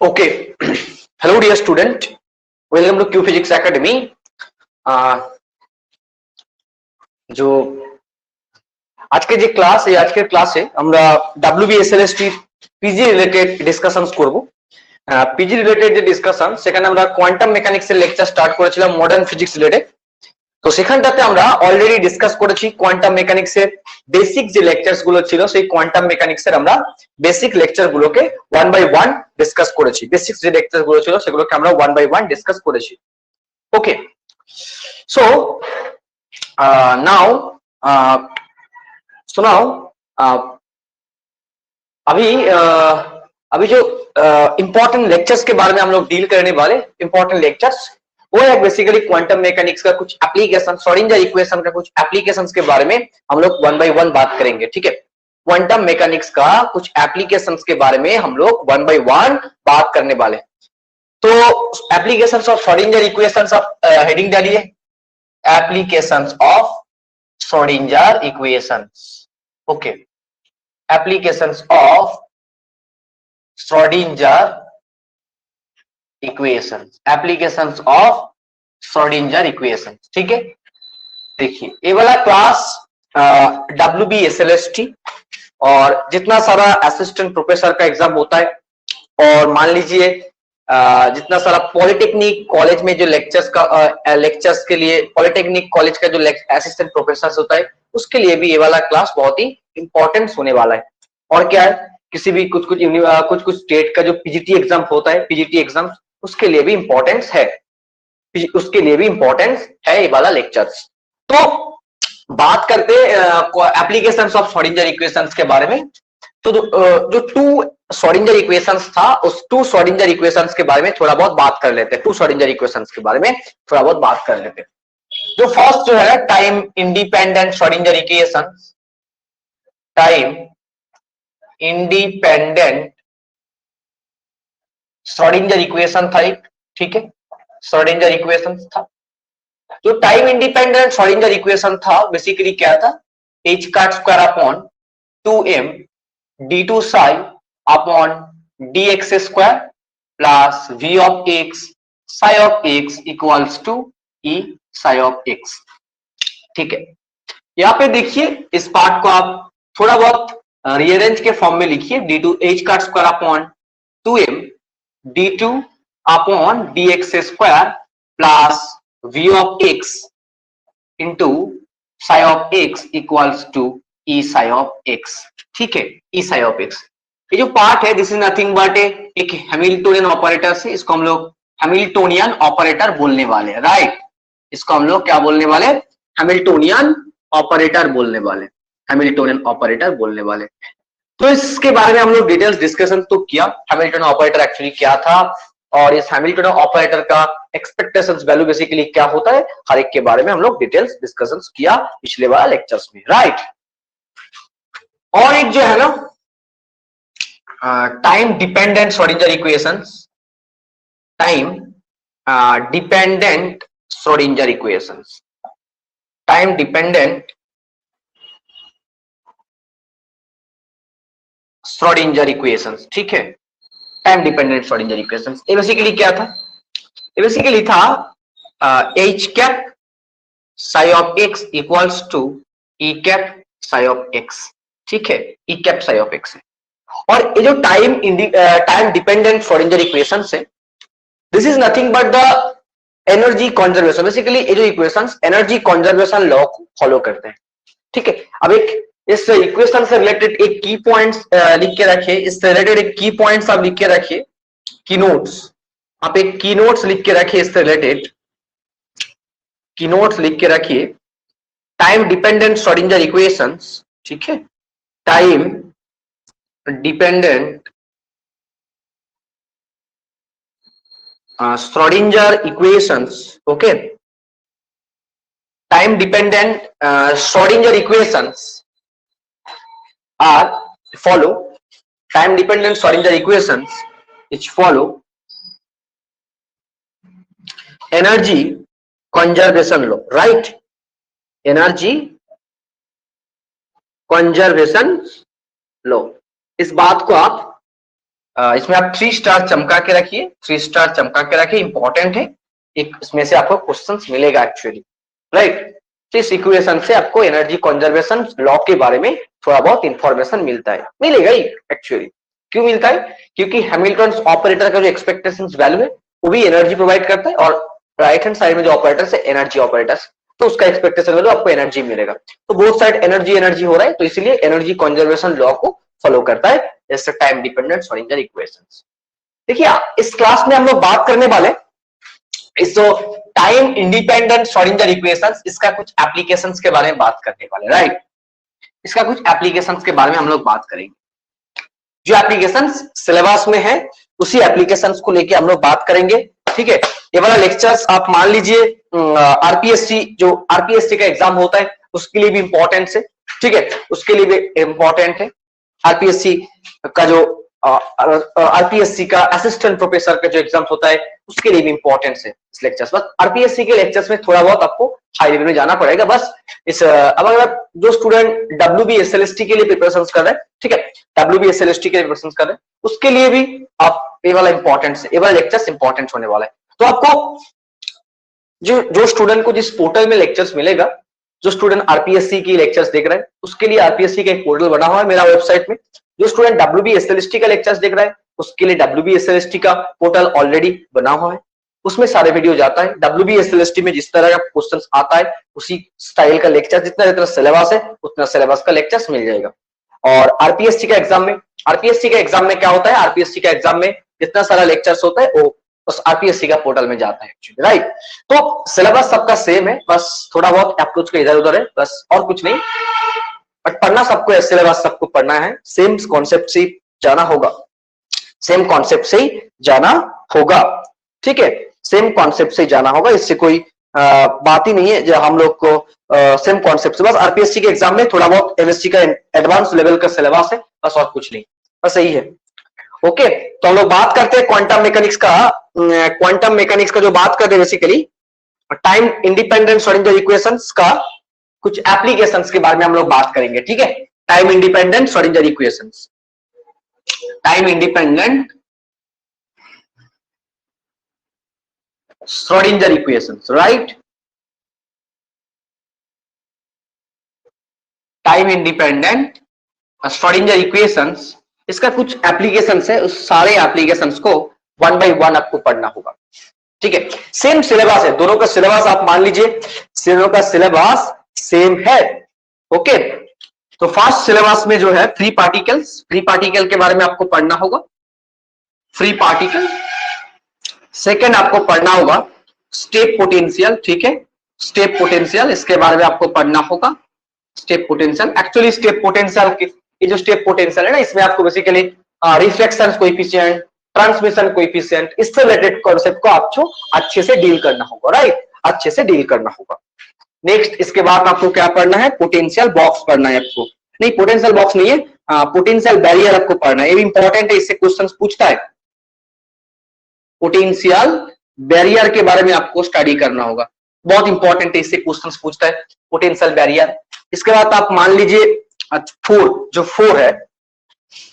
Okay. Hello dear student, welcome to Q Physics Academy. जो आज के ক্লাসে আমরা WBSLST পিজি রিলেটেড ডিসকাশনস করব। পিজি রিলেটেড যে ডিসকাশন সেখানে আমরা কোয়ান্টাম মেকানিক্সের লেকচার স্টার্ট করেছিলাম মডার্ন ফিজিক্স রিলেটেড। তো সেখানটাতে আমরা অলরেডি ডিসকাস করেছি কোয়ান্টাম মেকানিক্সের বেসিক যে লেকচারস গুলো ছিল, সেই কোয়ান্টাম মেকানিক্সের আমরা বেসিক লেকচার গুলোকে ওয়ান বাই ওয়ান ডিসকাস করেছি। বেসিক যে লেকচার গুলো ছিল সেগুলোকে আমরা ওয়ান বাই ওয়ান ডিসকাস করেছি। ওকে, সো नाउ सुनाओ अभी जो इम्पोर्टेंट लेक्चर्स के बारे में हम लोग डील करने वाले इम्पोर्टेंट लेक्चर्स वो है बेसिकली क्वांटम मैकेनिक्स का कुछ एप्लीकेशन, श्रोडिंगर इक्वेशन का कुछ एप्लीकेशंस के बारे में हम लोग वन बाय वन बात करेंगे। ठीक है, क्वांटम मैकेनिक्स का कुछ एप्लीकेशंस के बारे में हम लोग वन बाय वन बात करने वाले। तो एप्लीकेशंस ऑफ श्रोडिंगर इक्वेशंस आप हेडिंग डालिए, applications of Schrodinger equations. Okay, applications of Schrodinger equations, applications of Schrodinger equations. ठीक है, देखिए ये वाला क्लास WBSLST और जितना सारा असिस्टेंट प्रोफेसर का एग्जाम होता है और मान लीजिए जितना सारा पॉलिटेक्निक कॉलेज में जो लेक्चर्स के लिए पॉलिटेक्निक कॉलेज का जो असिस्टेंट प्रोफेसर होता है उसके लिए भी ये वाला क्लास बहुत ही इंपॉर्टेंट होने वाला है। और क्या है, किसी भी कुछ स्टेट का जो पीजीटी एग्जाम होता है, पीजीटी एग्जाम, उसके लिए भी इंपॉर्टेंस है, ये वाला लेक्चर्स। तो बात करते एप्लीकेशंस ऑफ श्रोडिंगर इक्वेशंस के बारे में। तो जो टू श्रोडिंगर इक्वेशंस था, उस टू श्रोडिंगर इक्वेशंस के बारे में थोड़ा बहुत बात कर लेते हैं। टू श्रोडिंगर इक्वेशंस के बारे में थोड़ा बहुत बात कर लेते हैं। जो फर्स्ट जो है time independent Schrodinger equations, time independent Schrodinger equation था एक, ठीक है, श्रोडिंगर इक्वेशन था। जो टाइम इंडिपेंडेंट श्रोडिंगर इक्वेशन था बेसिकली क्या था, h का square upon 2m d2 psi upon dx square plus v of x psi of x equals to e psi of x। ठीक है, यहाँ पे देखिए इस पार्ट को आप थोड़ा बहुत रीअरेंज के फॉर्म में लिखिए, d2 h का square upon 2m d2 upon dx square plus v of x into psi of x equals to e psi of x। ठीक है, e psi ऑफ x ये जो पार्ट है दिस इज नथिंग बट एक Hamiltonian operator से, इसको हम लोग हैमिल्टोनियन ऑपरेटर बोलने वाले, राइट। इसको हम लोग क्या बोलने वाले, हैमिल्टोनियन ऑपरेटर बोलने वाले, हैमिल्टोनियन ऑपरेटर बोलने वाले। तो इसके बारे में हम लोग डिटेल्स डिस्कशन तो किया, हैमिल्टोनियन ऑपरेटर एक्चुअली क्या था और इस हैमिल्टोनियन ऑपरेटर का एक्सपेक्टेशंस वैल्यू बेसिकली क्या होता है, हर एक के बारे में हम लोग डिटेल्स डिस्कशंस किया पिछले वाला लेक्चर्स में, राइट। और एक जो है ना time dependent Schrodinger equations, time dependent Schrodinger equations, time dependent Schrodinger equations. ठीक है, टाइम डिपेंडेंट श्रोडिंगर इक्वेशंस ये बेसिकली क्या था, ये बेसिकली था h cap psi of x equals to e cap psi of x। ठीक है, e cap psi of x है। और ये जो टाइम डिपेंडेंट श्रोडिंगर इक्वेशंस है this is nothing but the energy conservation. Basically ये जो इक्वेशंस एनर्जी कंजर्वेशन लॉ को फॉलो करते हैं। ठीक है, अब एक इस इक्वेशन से रिलेटेड एक की पॉइंट्स लिख के रखिए, इससे रिलेटेड एक की पॉइंट्स आप लिख के रखिए, की नोट्स, आप एक की नोट्स लिख के रखिए, इससे रिलेटेड की नोट्स लिख के रखिए, टाइम डिपेंडेंट श्रोडिंगर इक्वेशंस। ठीक है, time dependent Schrodinger equations. Okay, time dependent Schrodinger equations are follow, time dependent Schrodinger equations which follow energy conservation law, right, energy conservation law। इस बात को आप इसमें आप 3 स्टार चमका के रखिए, 3 स्टार चमका के रखिए, इंपॉर्टेंट है। एक इसमें से आपको क्वेश्चंस मिलेगा एक्चुअली, राइट। तो इस इक्वेशन से आपको एनर्जी कंजर्वेशन लॉ के बारे में थोड़ा बहुत इंफॉर्मेशन मिलता है, मिलेगा ही एक्चुअली। क्यों मिलता है? क्योंकि हैमिल्टन ऑपरेटर का जो एक्सपेक्टेशंस वैल्यू है वो भी एनर्जी प्रोवाइड करता है, और राइट हैंड साइड में जो ऑपरेटर्स है एनर्जी ऑपरेटर्स, तो उसका एक्सपेक्टेशन वैल्यू आपको एनर्जी मिलेगा। तो बोथ साइड एनर्जी एनर्जी हो रहा है, तो इसलिए एनर्जी कंजर्वेशन लॉ को फॉलो करता है जैसे टाइम डिपेंडेंट श्रोडिंगर इक्वेशंस। देखिए इस क्लास में हम लोग बात करने वाले इस जो टाइम इंडिपेंडेंट श्रोडिंगर इक्वेशंस, इसका कुछ एप्लीकेशंस के बारे में बात करने वाले, राइट। इसका कुछ एप्लीकेशंस के बारे में हम लोग बात करेंगे। जो एप्लीकेशंस सिलेबस में है उसी एप्लीकेशंस को लेके हम लोग बात करेंगे, ठीक है। ये वाला लेक्चर्स आप मान लीजिए आरपीएससी, जो आरपीएससी का एग्जाम होता है उसके लिए भी इंपॉर्टेंट है, ठीक है, उसके लिए भी इंपॉर्टेंट है। आरपीएससी का जो आरपीएससी का असिस्टेंट प्रोफेसर का जो एग्जाम होता है उसके लिए भी इंपॉर्टेंट है इस लेक्चर्स। बस आरपीएससी के लेक्चर्स में थोड़ा बहुत आपको हाई लेवल में जाना पड़ेगा बस। इस अब अगर जो स्टूडेंट डब्ल्यूबीएसएलएसटी के लिए प्रिपरेशन कर रहे हैं, ठीक है, डब्ल्यूबीएसएलएसटी के लिए प्रिपरेशन कर रहे हैं, उसके लिए भी आप ये वाला इंपॉर्टेंट है, ये वाला लेक्चर्स इंपॉर्टेंट होने वाला है। तो आपको जो स्टूडेंट को जिस पोर्टल में लेक्चर्स मिलेगा, जो स्टूडेंट आरपीएससी की लेक्चर्स देख रहे हैं उसके लिए आरपीएससी का एक पोर्टल बना हुआ है मेरा वेबसाइट में। जो स्टूडेंट डब्ल्यूबीएसएलएसटी का लेक्चर्स देख रहा है उसके लिए डब्ल्यूबीएसएलएसटी का पोर्टल ऑलरेडी बना हुआ है, उसमें सारे वीडियो जाता है। डब्ल्यूबीएसएलएसटी में जिस तरह का क्वेश्चंस आता है उसी स्टाइल का लेक्चर, जितना सिलेबस है उतना सिलेबस का लेक्चर्स मिल जाएगा। और आरपीएससी का एग्जाम में क्या होता है, आरपीएससी का एग्जाम में जितना सारा लेक्चर्स होता है वो उस आरपीएससी का पोर्टल में जाता है एक्चुअली, राइट। तो सिलेबस सबका सेम है, बस थोड़ा बहुत अप्रोच का इधर उधर है, बस और कुछ नहीं। बट पढ़ना सबको है, सिलेबस सबको पढ़ना है, सेम कॉन्सेप्ट से जाना होगा, सेम कॉन्सेप्ट से जाना होगा, ठीक है, सेम कॉन्सेप्ट से जाना होगा। इससे कोई बात ही नहीं है जो हम लोग को सेम कॉन्सेप्ट से, बस आरपीएससी के एग्जाम में थोड़ा बहुत एमएससी का एडवांस लेवल का सिलेबस है, बस और कुछ नहीं, बस यही है। ओके, तो हम लोग बात करते हैं क्वांटम मैकेनिक्स का। क्वांटम मैकेनिक्स का जो बात करते हैं basically time independent Schrodinger equations का कुछ एप्लीकेशंस के बारे में हम लोग बात करेंगे, ठीक है। Time independent Schrodinger equations, time independent Schrodinger equations, right. Time independent Schrodinger equations, इसका कुछ एप्लीकेशंस है, उस सारे एप्लीकेशंस को वन बाय वन आपको पढ़ना होगा, ठीक है। सेम सिलेबस है, दोनों का सिलेबस आप मान लीजिए, दोनों का सिलेबस सेम है, ओके। तो फर्स्ट सिलेबस में जो है फ्री पार्टिकल के बारे में आपको पढ़ना होगा, फ्री पार्टिकल। सेकेंड आपको पढ़ना होगा स्टेप पोटेंशियल, ठीक है, स्टेप पोटेंशियल, इसके बारे में आपको पढ़ना होगा। Step potential, actually step potential, ये जो स्टेप पोटेंशियल है ना, इसमें आपको basically reflection coefficient, transmission coefficient, इससे रिलेटेड कॉन्सेप्ट को आपको अच्छे से डील करना होगा, राइट, अच्छे से डील करना होगा। नेक्स्ट इसके बाद आपको क्या पढ़ना है, पोटेंशियल बॉक्स पढ़ना है आपको, नहीं पोटेंशियल बॉक्स नहीं है, पोटेंशियल बैरियर आपको पढ़ना है, ये भी इंपॉर्टेंट है, इससे क्वेश्चन पूछता है। पोटेंशियल बैरियर के बारे में आपको स्टडी करना होगा, बहुत इंपॉर्टेंट है, इससे क्वेश्चन पूछता है पोटेंशियल बैरियर। इसके बाद आप मान लीजिए 4 है,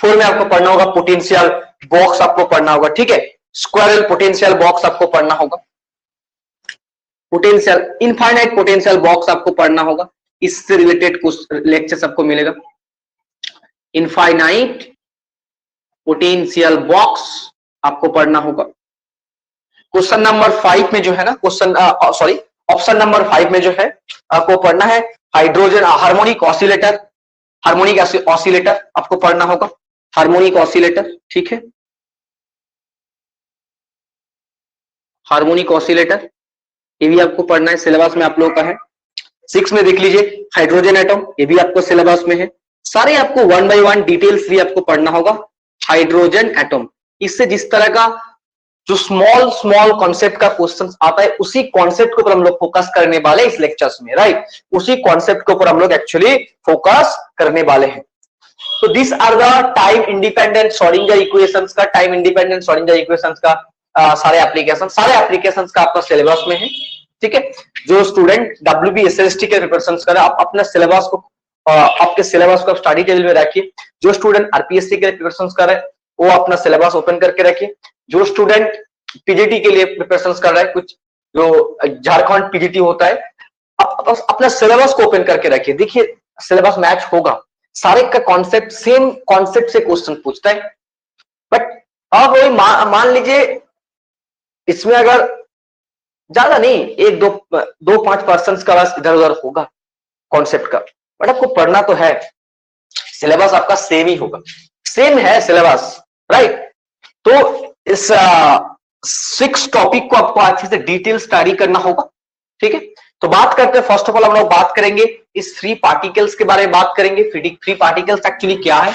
4 में आपको पढ़ना होगा पोटेंशियल बॉक्स आपको पढ़ना होगा, ठीक है, स्क्वायरल पोटेंशियल बॉक्स आपको पढ़ना होगा, पोटेंशियल इनफाइनाइट पोटेंशियल बॉक्स आपको पढ़ना होगा, इससे रिलेटेड कुछ लेक्चर आपको मिलेगा। इनफाइनाइट पोटेंशियल बॉक्स आपको पढ़ना होगा। क्वेश्चन नंबर 5 में जो है ना, ऑप्शन नंबर 5 में जो है आपको पढ़ना है hydrogen harmonic oscillator, harmonic oscillator आपको पढ़ना होगा, हार्मोनिक ऑसिलेटर, ठीक है, हार्मोनिक ऑसिलेटर, ये भी आपको पढ़ना है, सिलेबस में आप लोगों का है। 6 में देख लीजिए हाइड्रोजन एटम, ये भी आपको सिलेबस में है। सारे आपको 1 बाय 1 डिटेल्स भी आपको पढ़ना होगा। हाइड्रोजन एटम, इससे जिस तरह का जो स्मॉल कॉन्सेप्ट का क्वेश्चन आता है उसी कॉन्सेप्ट के ऊपर हम लोग फोकस करने वाले इस लेक्चर्स में, राइट, उसी कॉन्सेप्ट के ऊपर हम लोग एक्चुअली फोकस करने वाले हैं। तो this are the time independent Schrodinger equations का, टाइम इंडिपेंडेंट श्रोडिंगर इक्वेशंस का सारे एप्लीकेशन का आपका सिलेबस में है, ठीक है। जो स्टूडेंट डब्ल्यूबीएसएलएसटी के प्रिपरेशन कर रहे हैं, आप अपना सिलेबस को आपके सिलेबस को स्टडी टेबल में रखिए। जो स्टूडेंट आरपीएससी के प्रिपरेशन कर रहे हैं वो अपना सिलेबस ओपन करके रखिए। जो स्टूडेंट पीजीटी के लिए प्रिपरेशन कर रहा है, कुछ जो झारखंड पीजीटी होता है, अपना सिलेबस को ओपन करके रखिए। देखिए सिलेबस मैच होगा, सारे का कॉन्सेप्ट सेम कॉन्सेप्ट से क्वेश्चन पूछता है। बट अब वही मान लीजिए इसमें अगर ज्यादा नहीं, एक दो 5% का बस इधर उधर होगा कॉन्सेप्ट का, बट आपको पढ़ना तो है। सिलेबस आपका सेम ही होगा, सेम है सिलेबस, राइट। तो इस 6 टॉपिक को आपको अच्छे से डिटेल स्टडी करना होगा, ठीक है। तो बात करते हैं, फर्स्ट ऑफ ऑल हम लोग बात करेंगे इस फ्री पार्टिकल्स के बारे में बात करेंगे। फ्री पार्टिकल्स एक्चुअली क्या है,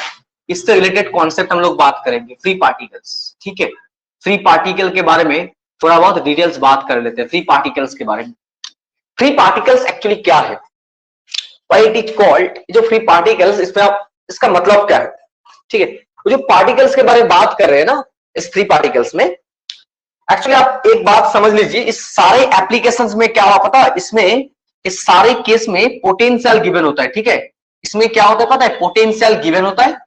इससे रिलेटेड कॉन्सेप्ट हम लोग बात करेंगे, फ्री पार्टिकल्स, ठीक है। फ्री पार्टिकल के बारे में थोड़ा बहुत डिटेल्स बात कर लेते हैं, फ्री पार्टिकल्स के बारे में। फ्री पार्टिकल्स एक्चुअली क्या है, व्हाई इट इज कॉल्ड, जो फ्री पार्टिकल्स, इसमें आप इसका मतलब क्या है, ठीक है। जो पार्टिकल्स के बारे में बात कर रहे हैं ना इस फ्री पार्टिकल्स में, एक्चुअली आप एक बात समझ लीजिए, इस सारे एप्लीकेशंस में क्या हुआ पता है, इसमें इस सारे केस में पोटेंशियल गिवन होता है, ठीक है। इसमें क्या होता है पता है, पोटेंशियल गिवन होता है,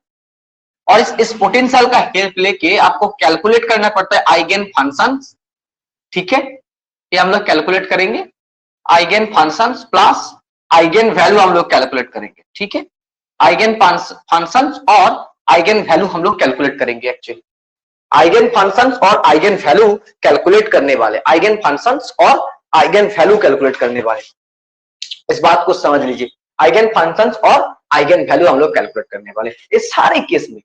और इस पोटेंशियल का हेल्प लेके आपको कैलकुलेट करना पड़ता है आइगेन फंक्शंस, ठीक है। ये हम लोग कैलकुलेट करेंगे, eigen functions plus eigen value हम लोग कैलकुलेट करेंगे, ठीक है। आइगेन फंक्शंस और आइगेन वैल्यू हम लोग कैलकुलेट करेंगे। एक्चुअली आइगेन फंक्शंस और आइगेन वैल्यू कैलकुलेट करने वाले, आइगेन फंक्शंस और आइगेन वैल्यू कैलकुलेट करने वाले, इस बात को समझ लीजिए। आइगेन फंक्शंस और आइगेन वैल्यू हम लोग कैलकुलेट करने वाले इस सारे केस में।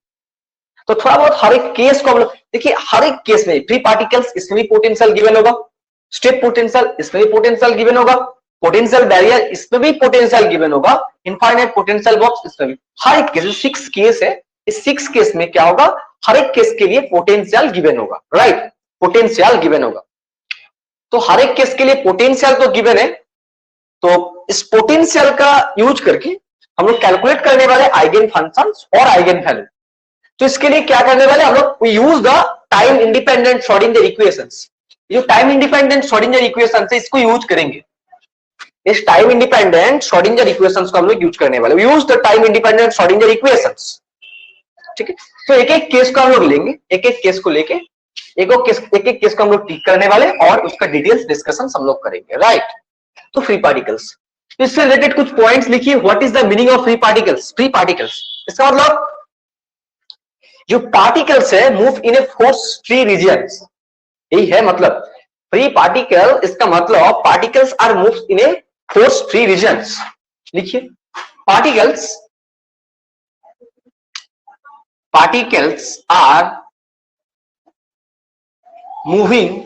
तो थोड़ा बहुत हर एक केस को हम लोग देखिए, हर एक केस में फ्री पार्टिकल्स इसमें भी पोटेंशियल गिवन होगा, स्टेप पोटेंशियल इसमें भी पोटेंशियल गिवन होगा, पोटेंशियल बैरियर इसमें भी पोटेंशियल गिवन होगा, इनफाइनाइट पोटेंशियल बॉक्स इसमें भी। हर एक केस, 6 केस है, इस 6 केस में क्या होगा, हर एक केस के लिए पोटेंशियल गिवन होगा, राइट, पोटेंशियल गिवन होगा। तो हर एक केस के लिए पोटेंशियल तो गिवन है, तो इस पोटेंशियल का यूज करके हम लोग कैलकुलेट करने वाले आइगेन फंक्शंस और आइगेन वैल्यू। तो इसके लिए क्या करने वाले हम लोग, use the time independent Schrodinger equations. जो टाइम इंडिपेंडेंट श्रोडिंगर इक्वेशन है इसको यूज करेंगे, इस टाइम इंडिपेंडेंट श्रोडिंगर इक्वेशंस को हम लोग यूज करने वाले, use the time independent Schrodinger equations, ठीक है। तो एक एक केस को हम लोग लेंगे, एक एक केस को लेके एक एक केस को हम लोग ठीक करने वाले और उसका डिटेल्स डिस्कशन हम लोग करेंगे, राइट। तो फ्री पार्टिकल्स, इससे रिलेटेड कुछ पॉइंट्स लिखिए। What is the meaning of free particles, free particles इसका मतलब जो पार्टिकल्स है move in a force free regions, यही है मतलब फ्री पार्टिकल। इसका मतलब particles are move in a force free regions. लिखिए particles are moving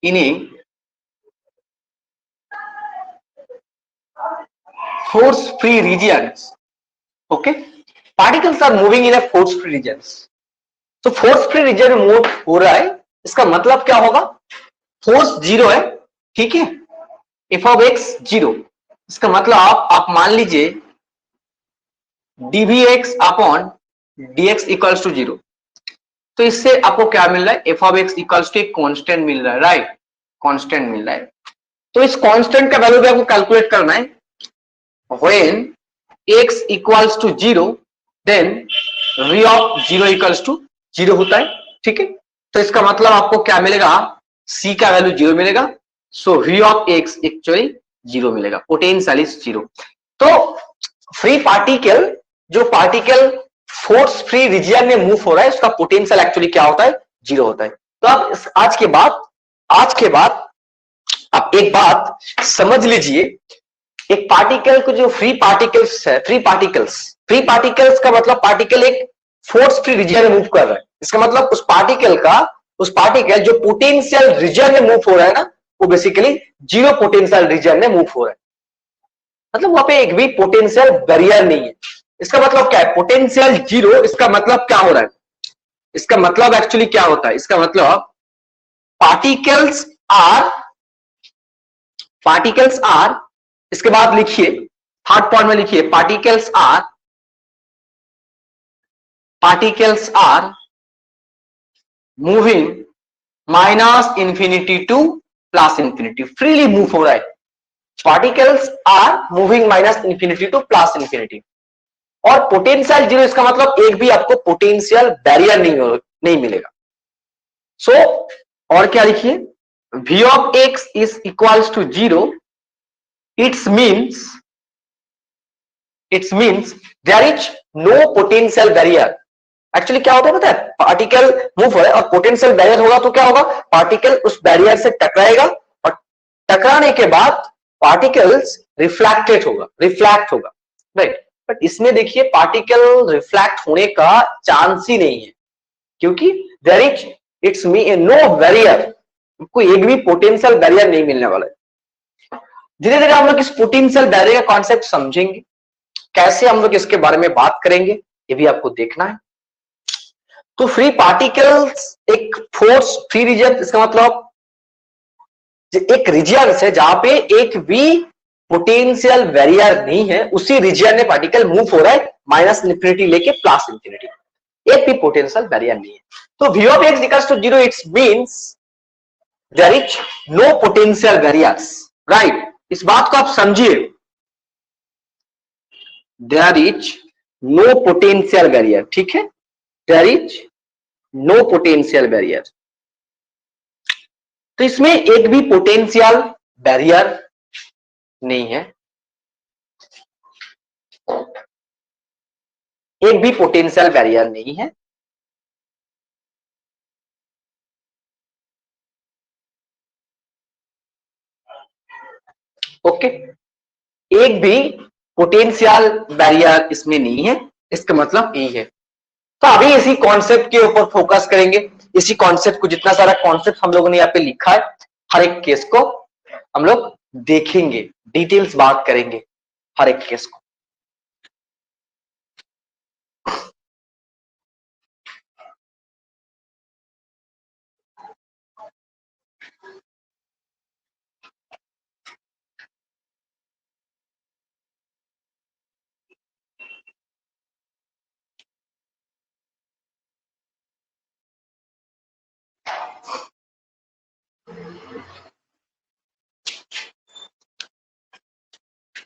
in a force free regions, okay. Particles are moving in a force free regions. तो force free region में मूव हो रहा है, इसका मतलब क्या होगा, फोर्स 0 है, ठीक है, एफ ऑफ एक्स 0। इसका मतलब आप मान लीजिए dvx upon dx equals to 0। तो इससे आपको क्या मिल रहा है, f of x equals to एक कांस्टेंट मिल रहा है, राइट, कांस्टेंट मिल रहा है। तो इस कांस्टेंट का वैल्यू भी आपको कैलकुलेट करना है। When x equals to 0 then v of 0 equals to 0 होता है, ठीक है। तो इसका मतलब आपको क्या मिलेगा, c का वैल्यू 0 मिलेगा, सो v ऑफ x एक्चुअली 0 मिलेगा, पोटेंशियल इज 0। तो फ्री पार्टिकल, जो पार्टिकल फोर्स फ्री रीजन में मूव हो रहा है उसका पोटेंशियल एक्चुअली क्या होता है, 0 होता है। तो आप आज के बाद आप एक बात समझ लीजिए, एक पार्टिकल को जो फ्री पार्टिकल्स है, फ्री पार्टिकल्स का मतलब पार्टिकल एक फोर्स फ्री रीजन में मूव कर रहा है। इसका मतलब उस पार्टिकल जो पोटेंशियल रीजन में मूव हो रहा है ना, वो बेसिकली 0 पोटेंशियल रीजन में मूव हो रहा है, मतलब वहां पे एक भी पोटेंशियल बैरियर नहीं है। इसका मतलब क्या है, पोटेंशियल 0, इसका मतलब क्या हो रहा है, इसका मतलब एक्चुअली क्या होता है, इसका मतलब पार्टिकल्स आर, इसके बाद लिखिए थर्ड पॉइंट में लिखिए, particles are moving minus infinity to plus infinity, freely move हो रहा है। Particles are moving minus infinity to plus infinity, और पोटेंशियल जीरो, इसका मतलब एक भी आपको पोटेंशियल बैरियर नहीं मिलेगा। सो और क्या लिखिए, v of x is equals to 0, it means there is no potential barrier। Actually क्या होता है पता है, पार्टिकल मूव हो रहा है और पोटेंशियल बैरियर होगा तो क्या होगा, पार्टिकल उस बैरियर से टकराएगा और टकराने के बाद पार्टिकल्स रिफ्लेक्ट होगा, राइट। बट इसमें देखिए पार्टिकल रिफ्लेक्ट होने का चांस ही नहीं है, क्योंकि there is it's no barrier, कोई एक भी पोटेंशियल बैरियर नहीं मिलने वाला है। धीरे धीरे हम लोग इस पोटेंशियल बैरियर का कॉन्सेप्ट समझेंगे, कैसे हम लोग इसके बारे में बात करेंगे ये भी आपको देखना है। तो फ्री पार्टिकल्स एक फोर्स फ्री रीजन, इसका मतलब एक रीजन है जहां पे एक भी पोटेंशियल बैरियर नहीं है, उसी रीजन में पार्टिकल मूव हो रहा है माइनस इंफिनिटी लेके प्लस इंफिनिटी, एक भी पोटेंशियल बैरियर नहीं है। तो v of x equals to 0, it's means there is no potential barriers, right. इस बात को आप समझिए, there is no potential barrier, ठीक है, there is no potential barrier. तो इसमें एक भी पोटेंशियल बैरियर नहीं है, एक भी पोटेंशियल बैरियर नहीं है। ओके, एक भी पोटेंशियल बैरियर इसमें नहीं है, इसका मतलब यही है। तो अभी इसी कॉन्सेप्ट के ऊपर फोकस करेंगे, इसी कॉन्सेप्ट को, जितना सारा कॉन्सेप्ट हम लोगों ने यहाँ पे लिखा है, हर एक केस को हम लोग देखेंगे, डिटेल्स बात करेंगे हर एक केस को।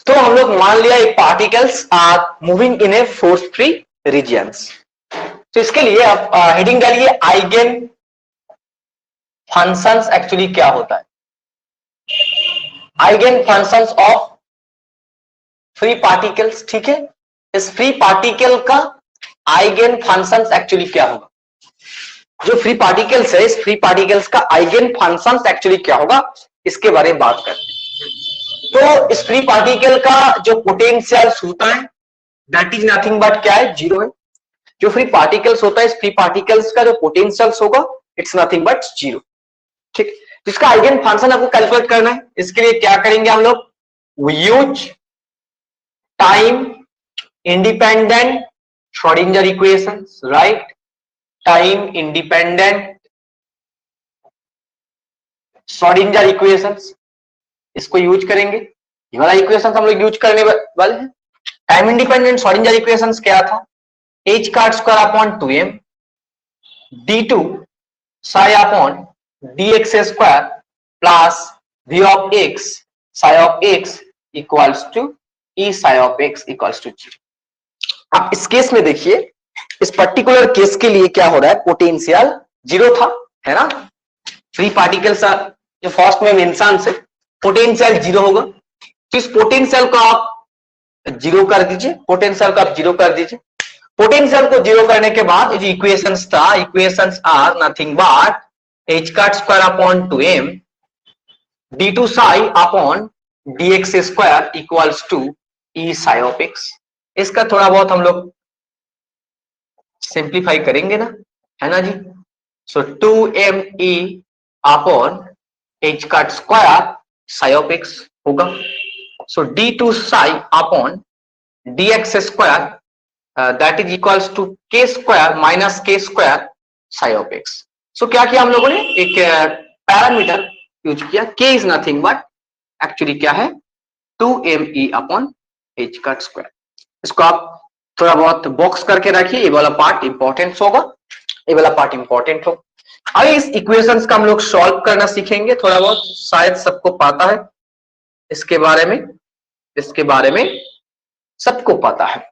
तो हम लोग मान लिया एक particles are moving in a force free regions. तो इसके लिए आप हेडिंग डालिए आइगेन फंक्शंस एक्चुअली क्या होता है, eigen functions of free particles, ठीक है। इस फ्री पार्टिकल का आइगेन फंक्शंस एक्चुअली क्या होगा, जो फ्री पार्टिकल्स है इस फ्री पार्टिकल्स का आइगेन फंक्शंस एक्चुअली क्या होगा, इसके बारे में बात करते हैं। तो इस फ्री पार्टिकल का जो पोटेंशियल होता है दैट इज नथिंग बट क्या है, जीरो है। जो फ्री पार्टिकल्स होता है इस फ्री पार्टिकल्स का जो पोटेंशियल्स होगा इट्स नथिंग बट जीरो, ठीक। जिसका आइगेन फंक्शन आपको कैलकुलेट करना है, इसके लिए क्या करेंगे हम लोग, use time independent Schrodinger equations, right, time independent Schrodinger equations, इसको यूज करेंगे। ये वाला इक्वेशन हम लोग यूज करने वाले हैं। टाइम इंडिपेंडेंट श्रोडिंगर इक्वेशंस क्या था, h का square upon 2m d2 psi upon dx square plus v of x psi of x equals to e psi of x equals to 0। अब इस केस में देखिए, इस पर्टिकुलर केस के लिए क्या हो रहा है, पोटेंशियल जीरो था, है ना। फ्री पार्टिकल्स जो फर्स्ट में मेंशन से पोटेंशियल जीरो होगा, तो इस पोटेंशियल को आप जीरो कर दीजिए, पोटेंशियल को आप जीरो कर दीजिए। पोटेंशियल को जीरो करने के बाद जो इक्वेशंस था, equations are nothing but h का square upon 2m d2 psi upon dx square equals to e psi of x। इसका थोड़ा बहुत हम लोग सिंप्लीफाई करेंगे ना, है ना जी। सो 2me अपॉन h का स्क्वायर psi ऑफ x होगा। So d2 psi upon dx square that is equals to k square minus k square psi of x। So क्या किया हम लोगों ने, एक पैरामीटर यूज किया, k is nothing but actually क्या है 2me अपॉन h का स्क्वायर। इसको आप थोड़ा बहुत बॉक्स करके रखिए, ये वाला पार्ट इंपॉर्टेंट होगा, ये वाला पार्ट इंपॉर्टेंट होगा। अभी इस इक्वेशंस का हम लोग सॉल्व करना सीखेंगे, थोड़ा बहुत शायद सबको पता है इसके बारे में, सबको पता है।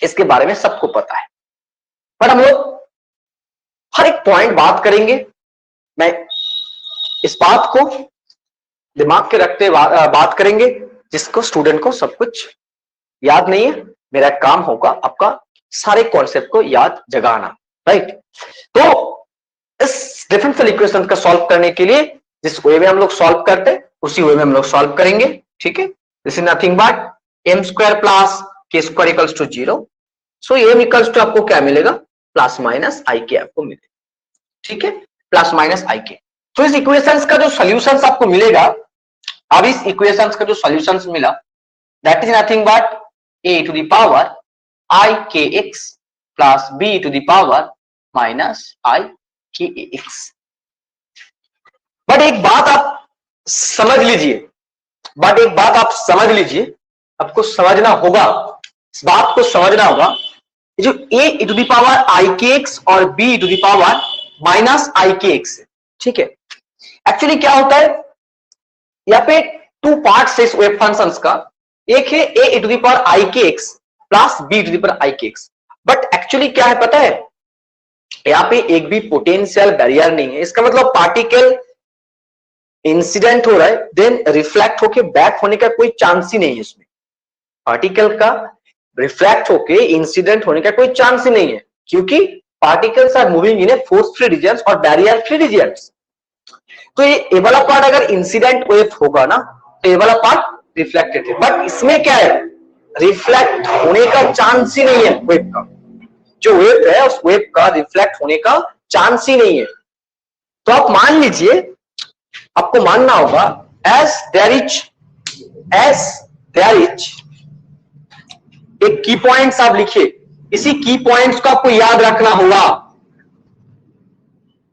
इसके बारे में सबको पता है, पर हम लोग हर एक पॉइंट बात करेंगे। मैं इस बात को दिमाग के रखते बात करेंगे, जिसको स्टूडेंट को सब कुछ याद नहीं है, मेरा काम होगा आपका सारे कॉन्सेप्ट को याद जगाना, राइट। तो इस डिफरेंशियल इक्वेशन का सॉल्व करने के लिए जिस वे में हम लोग सॉल्व करते हैं उसी वे में हम लोग सॉल्व करेंगे, ठीक है। This is nothing but m square plus k square equals to 0। So m equals to आपको क्या मिलेगा, प्लस माइनस आई के आपको मिलेगा, ठीक है, प्लस माइनस आई के। तो इस इक्वेशंस का जो सॉल्यूशंस आपको मिलेगा, अब इस इक्वेशंस का जो सॉल्यूशंस मिला, that is nothing but a to the power i k x plus b to the power minus i k x. But एक बात आप समझ लीजिए, आपको समझना होगा, इस बात को समझना होगा, जो a to the power i k x और b to the power minus i k x है, ठीक है। एक्चुअली क्या होता है, यहाँ पे टू पार्ट्स है इस वेव फंक्शंस का, एक है a to the power i k x plus b to the power i k x. But actually क्या है पता है, यहाँ पे एक भी पोटेंशियल बैरियर नहीं है। इसका मतलब पार्टिकल इंसिडेंट हो रहा है, देन रिफ्लेक्ट होके बैक होने का कोई चांस ही नहीं है इसमें। पार्टिकल का रिफ्लेक्ट होके इंसिडेंट होने का कोई चांस ही नहीं है, क्योंकि particles are moving in a force free regions और बैरियर फ्री रीजन्स। तो ये वाला पार्ट अगर इंसिडेंट वेव होगा ना, तो ये वाला पार्ट रिफ्लेक्टेड है। बट इसमें क्या है, रिफ्लेक्ट होने का चांस ही नहीं है वेव का, जो वेव है उस वेव का रिफ्लेक्ट होने का चांस ही नहीं है। तो आप मान लीजिए, आपको मानना होगा एज देयर इज एक की पॉइंट्स आप लिखिए, इसी की पॉइंट्स को आपको याद रखना होगा,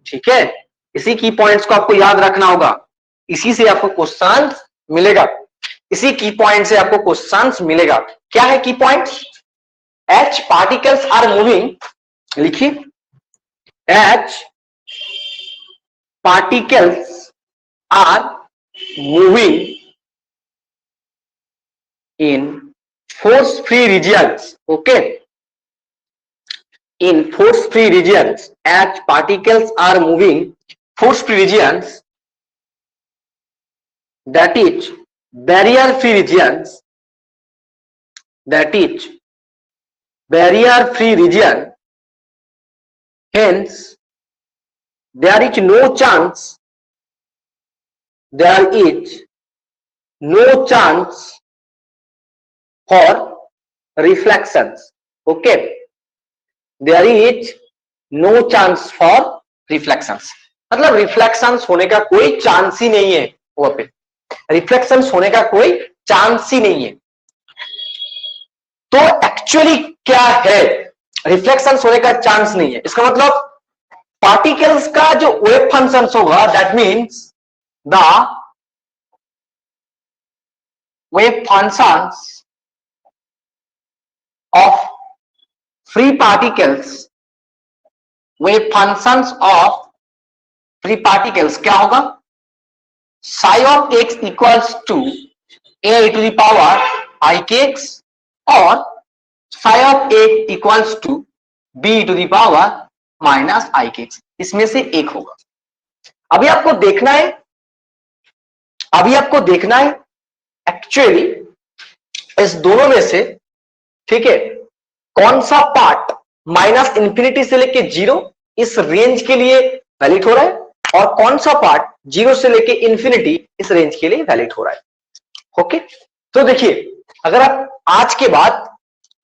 ठीक है। इसी की पॉइंट्स को आपको याद रखना होगा, इसी से आपको क्वेश्चन मिलेगा, इसी की पॉइंट से आपको क्वेश्चन मिलेगा। क्या है की points, each particles are moving, लिखिए each particles are moving in force free regions, okay, in force free regions, as particles are moving force free regions, that is barrier free regions, that is barrier free region, hence there is no chance for reflections, okay, there is no chance for reflections, मतलब reflections होने का कोई chance ही नहीं है, वहां पे reflections होने का कोई चांस ही नहीं है। तो एक्चुअली क्या है, रिफ्लेक्शंस होने का चांस नहीं है, इसका मतलब पार्टिकल्स का जो वेव फंक्शंस होगा, that means the wave functions of free particles, wave functions of free particles क्या होगा, psi of x equals to a to the power I k x और psi of a equals to b to the power minus I k x, इसमें से एक होगा। अभी आपको देखना है एक्चुअली इस दोनों में से, ठीक है, कौन सा पार्ट माइनस इंफिनिटी से लेके 0 इस रेंज के लिए वैलिड हो रहा है, और कौन सा पार्ट 0 से लेके इंफिनिटी इस रेंज के लिए वैलिड हो रहा है, ओके। तो देखिए, अगर आप आज के बाद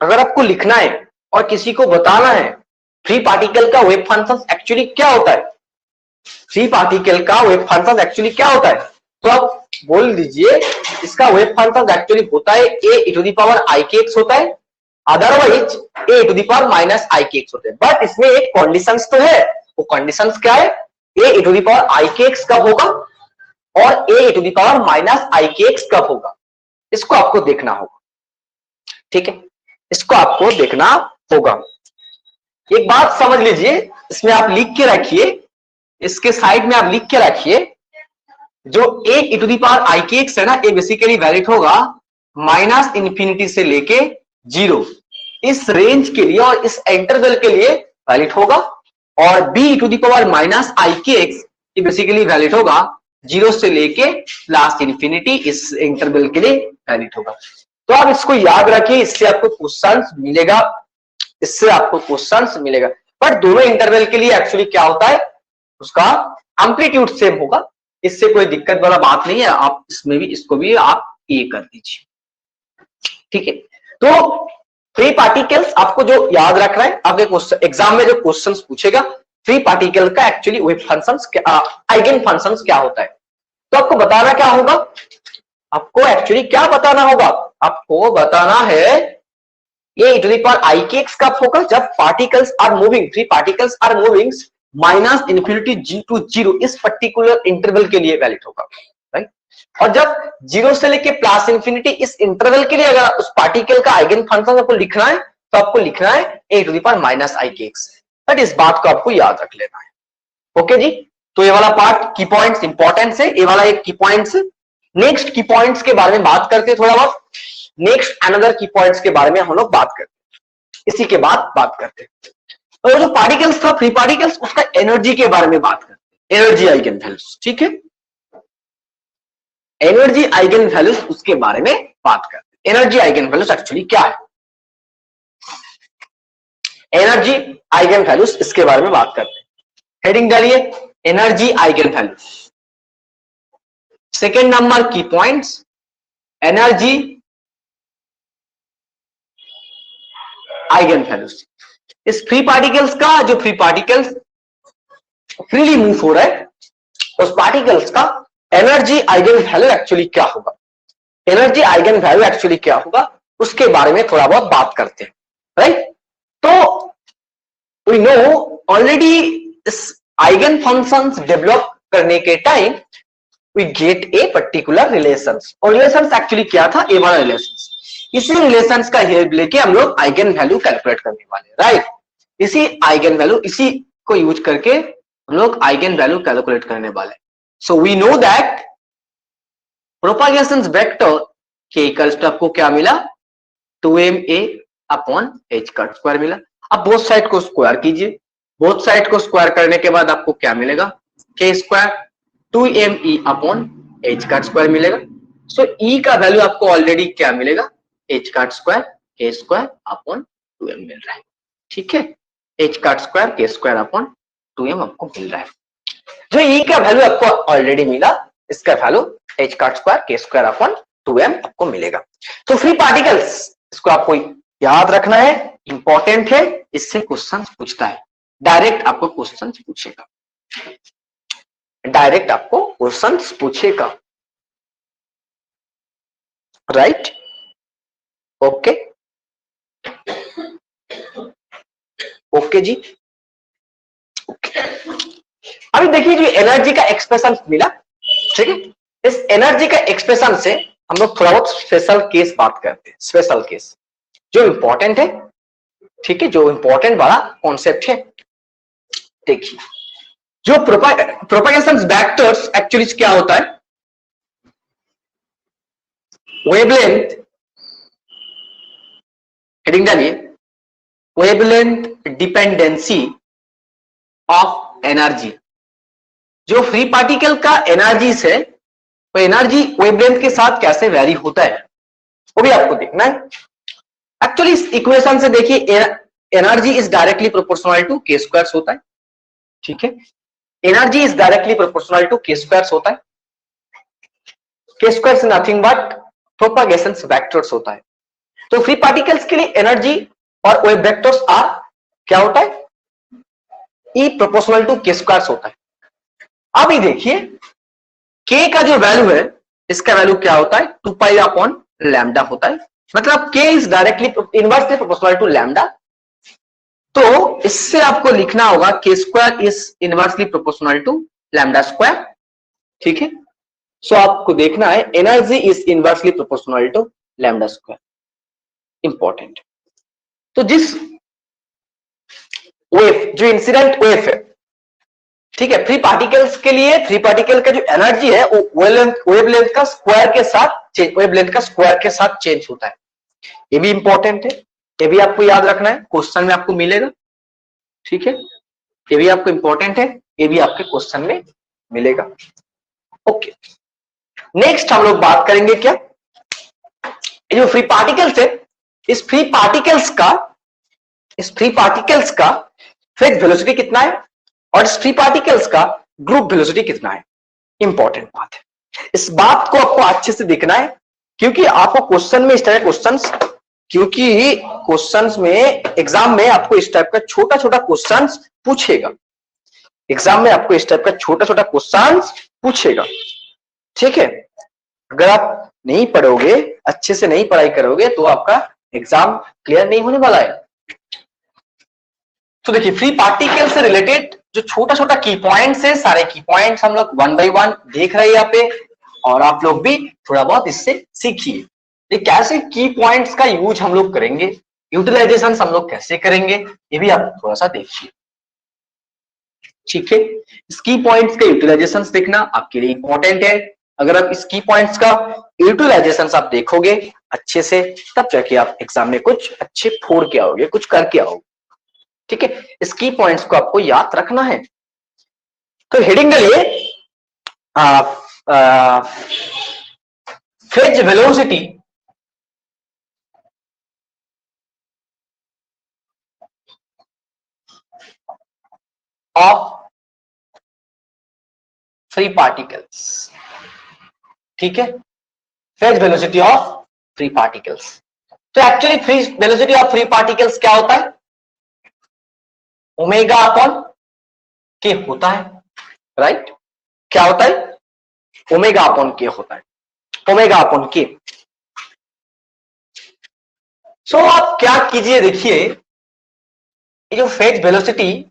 अगर आपको लिखना है और किसी को बताना है फ्री पार्टिकल का वेव फंक्शन एक्चुअली क्या होता है, फ्री पार्टिकल का वेव फंक्शन एक्चुअली क्या होता है, तो आप बोल दीजिए इसका वेव फंक्शन एक्चुअली होता है a to the power i k x होता है, otherwise a to the power minus i k x होता है। बट इसमें एक कंडीशंस तो है, वो कंडीशंस क्या है, a to the power i k x कब होगा और a to the power minus i k x कब होगा, इसको आपको देखना होगा, ठीक है, इसको आपको देखना होगा। एक बात समझ लीजिए, इसमें आप लिख के रखिए, इसके साइड में आप लिख के रखिए, जो a to the power i k x है ना, ये बेसिकली वैलिड होगा माइनस इंफिनिटी से लेके 0, इस रेंज के लिए और इस इंटरवल के लिए वैलिड होगा, और b to the power minus i k x ये बेसिकली वैलिड होगा 0 से लेके प्लस इंफिनिटी, इस इंटरवल के लिए वैलिड होगा। तो आप इसको याद रखिए, इससे आपको क्वेश्चंस मिलेगा, इससे आपको क्वेश्चंस मिलेगा। बट दोनों इंटरवल के लिए एक्चुअली क्या होता है, उसका एम्पलीट्यूड सेम होगा, इससे कोई दिक्कत वाला बात नहीं है। आप इसमें भी इसको भी आप ए कर दीजिए, ठीक है। तो फ्री पार्टिकल्स आपको जो याद रखना है, आपके एग्जाम में जो क्वेश्चंस पूछेगा फ्री पार्टिकल का actually wave functions eigen functions क्या होता है, तो आपको बताना क्या होगा, आपको एक्चुअली क्या बताना होगा, आपको बताना है ये to the power i k x कब होगा, जब particles are moving, free particles are moving minus infinity जी टू 0 इस पर्टिकुलर इंटरवल के लिए वैलिड होगा, राइट। और जब 0 से लेके प्लस इन्फिनिटी इस इंटरवल के लिए अगर उस पार्टिकल का आइगन फंक्शन आपको लिखना है, तो आपको लिखना है ए to the power minus i k x, but इस बात को आपको याद रख लेना है। ओके जी, तो ये वाला पार्ट की पॉइंट्स इंपॉर्टेंट है, ये वाला एक की पॉइंट्स। नेक्स्ट की पॉइंट्स के बारे में बात करते हैं थोड़ा बहुत, नेक्स्ट अनदर की पॉइंट्स के बारे में हम लोग बात करते हैं, इसी के बाद बात करते हैं। और जो पार्टिकल्स था फ्री पार्टिकल्स, उसका एनर्जी के बारे में बात करते हैं, एनर्जी आइगन वैल्यूज, ठीक है, एनर्जी आइगन वैल्यूज उसके बारे में बात करते हैं। एनर्जी आइगन वैल्यूज एक्चुअली क्या है, एनर्जी आइगन वैल्यूज इसके बारे में बात करते हैं। हेडिंग डालिए energy eigen values. Second number की पॉइंट्स, एनर्जी आइगन वैल्यूज। इस फ्री पार्टिकल्स का, जो फ्री पार्टिकल्स फ्रीली मूव हो रहा है, उस पार्टिकल्स का एनर्जी आइगन वैल्यू एक्चुअली क्या होगा, एनर्जी आइगन वैल्यू एक्चुअली क्या होगा उसके बारे में थोड़ा बहुत बात करते हैं, राइट। तो वी नो ऑलरेडी इस आइगन फंक्शंस डेवलप करने के time we get a particular relations, और रिलेशंस एक्चुअली क्या था, ए वाला रिलेशंस। इसी रिलेशंस का हेल्प लेके हम लोग आइगन वैल्यू कैलकुलेट करने वाले, राइट। इसी आइगन वैल्यू, इसी को यूज करके हम लोग आइगन वैल्यू कैलकुलेट करने वाले। So we know that propagation vector k equals to आपको क्या मिला, 2ma अपॉन h का स्क्वायर मिला। अब बोथ साइड को स्क्वायर कीजिए, बोथ साइड को स्क्वायर करने के बाद आपको क्या मिलेगा, k square 2me upon h का स्क्वायर मिलेगा। सो e का वैल्यू आपको ऑलरेडी क्या मिलेगा, h का square k square upon 2m मिल रहा है, ठीक है, h का square k square upon 2m आपको मिल रहा है। जो e का वैल्यू आपको ऑलरेडी मिला, इसका वैल्यू h का square k square upon 2m आपको मिलेगा। तो फ्री पार्टिकल्स, इसको आपको याद रखना है, इंपॉर्टेंट है, इससे क्वेश्चन पूछता है, डायरेक्ट आपको क्वेश्चन पूछेगा, डायरेक्ट आपको क्वेश्चन पूछेगा, राइट। ओके ओके जी, ओके। अभी देखिए जो एनर्जी का एक्सप्रेशन मिला, ठीक है, इस एनर्जी का एक्सप्रेशन से हम लोग थोड़ा बहुत स्पेशल केस बात करते हैं, स्पेशल केस जो इंपॉर्टेंट है, ठीक है, जो इंपॉर्टेंट वाला कॉन्सेप्ट है। देखिए जो प्रोपागेशन वेक्टर्स एक्चुअली क्या होता है, वेवलेंथ, हेडिंग डालिए वेवलेंथ डिपेंडेंसी ऑफ एनर्जी। जो फ्री पार्टिकल का एनर्जी है, तो एनर्जी वेवलेंथ के साथ कैसे वेरी होता है वो भी आपको देखना है। एक्चुअली इस इक्वेशन से देखिए energy is directly proportional to k square होता है, ठीक है, energy is directly proportional to k square होता है। K square is nothing but propagation vectors होता है। तो फ्री पार्टिकल्स के लिए एनर्जी और वेव वेक्टर्स आर क्या होता है, ई प्रोपोर्शनल टू के स्क्वायर होता है। अब ये देखिए के का जो वैल्यू है, इसका वैल्यू क्या होता है, 2 पाई अपॉन लैम्डा होता है, मतलब k is directly inversely proportional to lambda. तो इससे आपको लिखना होगा k square is inversely proportional to lambda square, ठीक है। सो आपको देखना है energy is inversely proportional to lambda square, important. तो जिस वेव, जो इंसिडेंट वेव है, ठीक है, फ्री पार्टिकल्स के लिए फ्री पार्टिकल का जो एनर्जी है वो वेवलेंथ का स्क्वायर के साथ चेंज होता है, ये भी इंपॉर्टेंट है। ये भी आपको याद रखना है, क्वेश्चन में आपको मिलेगा, ठीक है, ये भी आपको इंपॉर्टेंट है, ये भी आपके क्वेश्चन में मिलेगा। ओके, नेक्स्ट हम लोग बात करेंगे क्या, ये जो फ्री पार्टिकल्स है, इस फ्री पार्टिकल्स का फेज वेलोसिटी कितना है और इस फ्री पार्टिकल्स का ग्रुप वेलोसिटी कितना है, इंपॉर्टेंट बात है। इस बात को आपको अच्छे से देखना है, क्योंकि आपको क्वेश्चन में इस तरह क्वेश्चंस, क्योंकि क्वेश्चंस में एग्जाम में आपको इस टाइप का छोटा छोटा क्वेश्चंस पूछेगा, एग्जाम में आपको इस टाइप का छोटा छोटा क्वेश्चंस पूछेगा, ठीक है। अगर आप नहीं पढ़ोगे, अच्छे से नहीं पढ़ाई करोगे, तो आपका एग्जाम क्लियर नहीं होने वाला है। तो देखिए, फ्री पार्टिकल से रिलेटेड जो छोटा छोटा की पॉइंट्स है, सारे की पॉइंट्स हम लोग 1 बाय 1 देख रहे हैं यहाँ पे, और आप लोग भी थोड़ा बहुत इससे सीखिए ये कैसे की पॉइंट्स का यूज हम लोग करेंगे, यूटिलाइजेशन हम लोग कैसे करेंगे, ये भी आप थोड़ा सा देखिए, ठीक है। इस की पॉइंट्स का यूटिलाइजेशन देखना आपके लिए इंपॉर्टेंट है। अगर आप इस की पॉइंट्स का यूटिलाइजेशन आप देखोगे अच्छे से, तब जाके आप एग्जाम में कुछ अच्छे फोड़ के आओगे, कुछ करके आओगे, ठीक है। इस की पॉइंट्स को आपको याद रखना है। तो हेडिंग डालिए phase velocity of free particles, ठीक है, phase velocity of free particles. तो actually phase velocity of free particles क्या होता है, ओमेगा अपॉन के होता है, राइट। क्या होता है, ओमेगा अपॉन के होता है, ओमेगा अपॉन के। सो आप क्या कीजिए, देखिए ये जो फेज वेलोसिटी,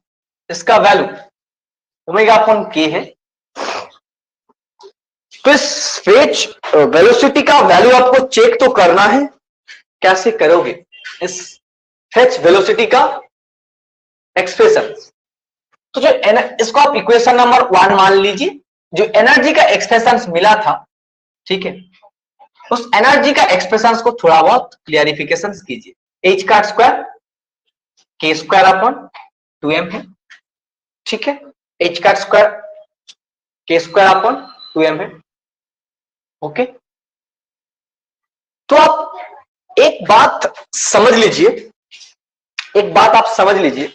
इसका वैल्यू ओमेगा अपॉन के है, तो इस फेज वेलोसिटी का वैल्यू आपको चेक तो करना है। कैसे करोगे, इस फेज वेलोसिटी का एक्सप्रेशन, तो जो इसको आप इक्वेशन नंबर 1 मान लीजिए, जो एनर्जी का एक्सप्रेशन मिला था, ठीक है, उस एनर्जी का एक्सप्रेशन को थोड़ा बहुत क्लियरिफिकेशन कीजिए। एच का square k square upon 2m है, ठीक है, एच का square k square upon 2m है, ओके। तो आप एक बात समझ लीजिए, एक बात आप समझ लीजिए,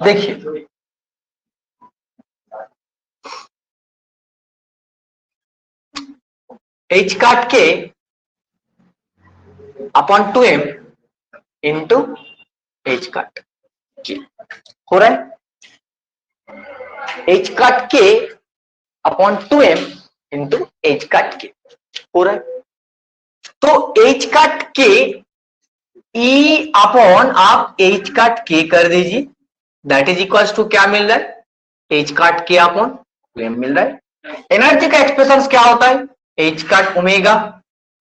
देखिए एच काट के अपॉन 2m इंटू एच काट के हो रहा है, एच काट के अपॉन 2m इंटू एच काट के हो रहा है। तो एच काट के ई अपॉन आप एच काट के कर दीजिए, दैट इज इक्वल टू क्या मिल रहा है, एच काट के अपॉन 2m मिल रहा है। एनर्जी का एक्सप्रेशन क्या होता है, एच काट ओमेगा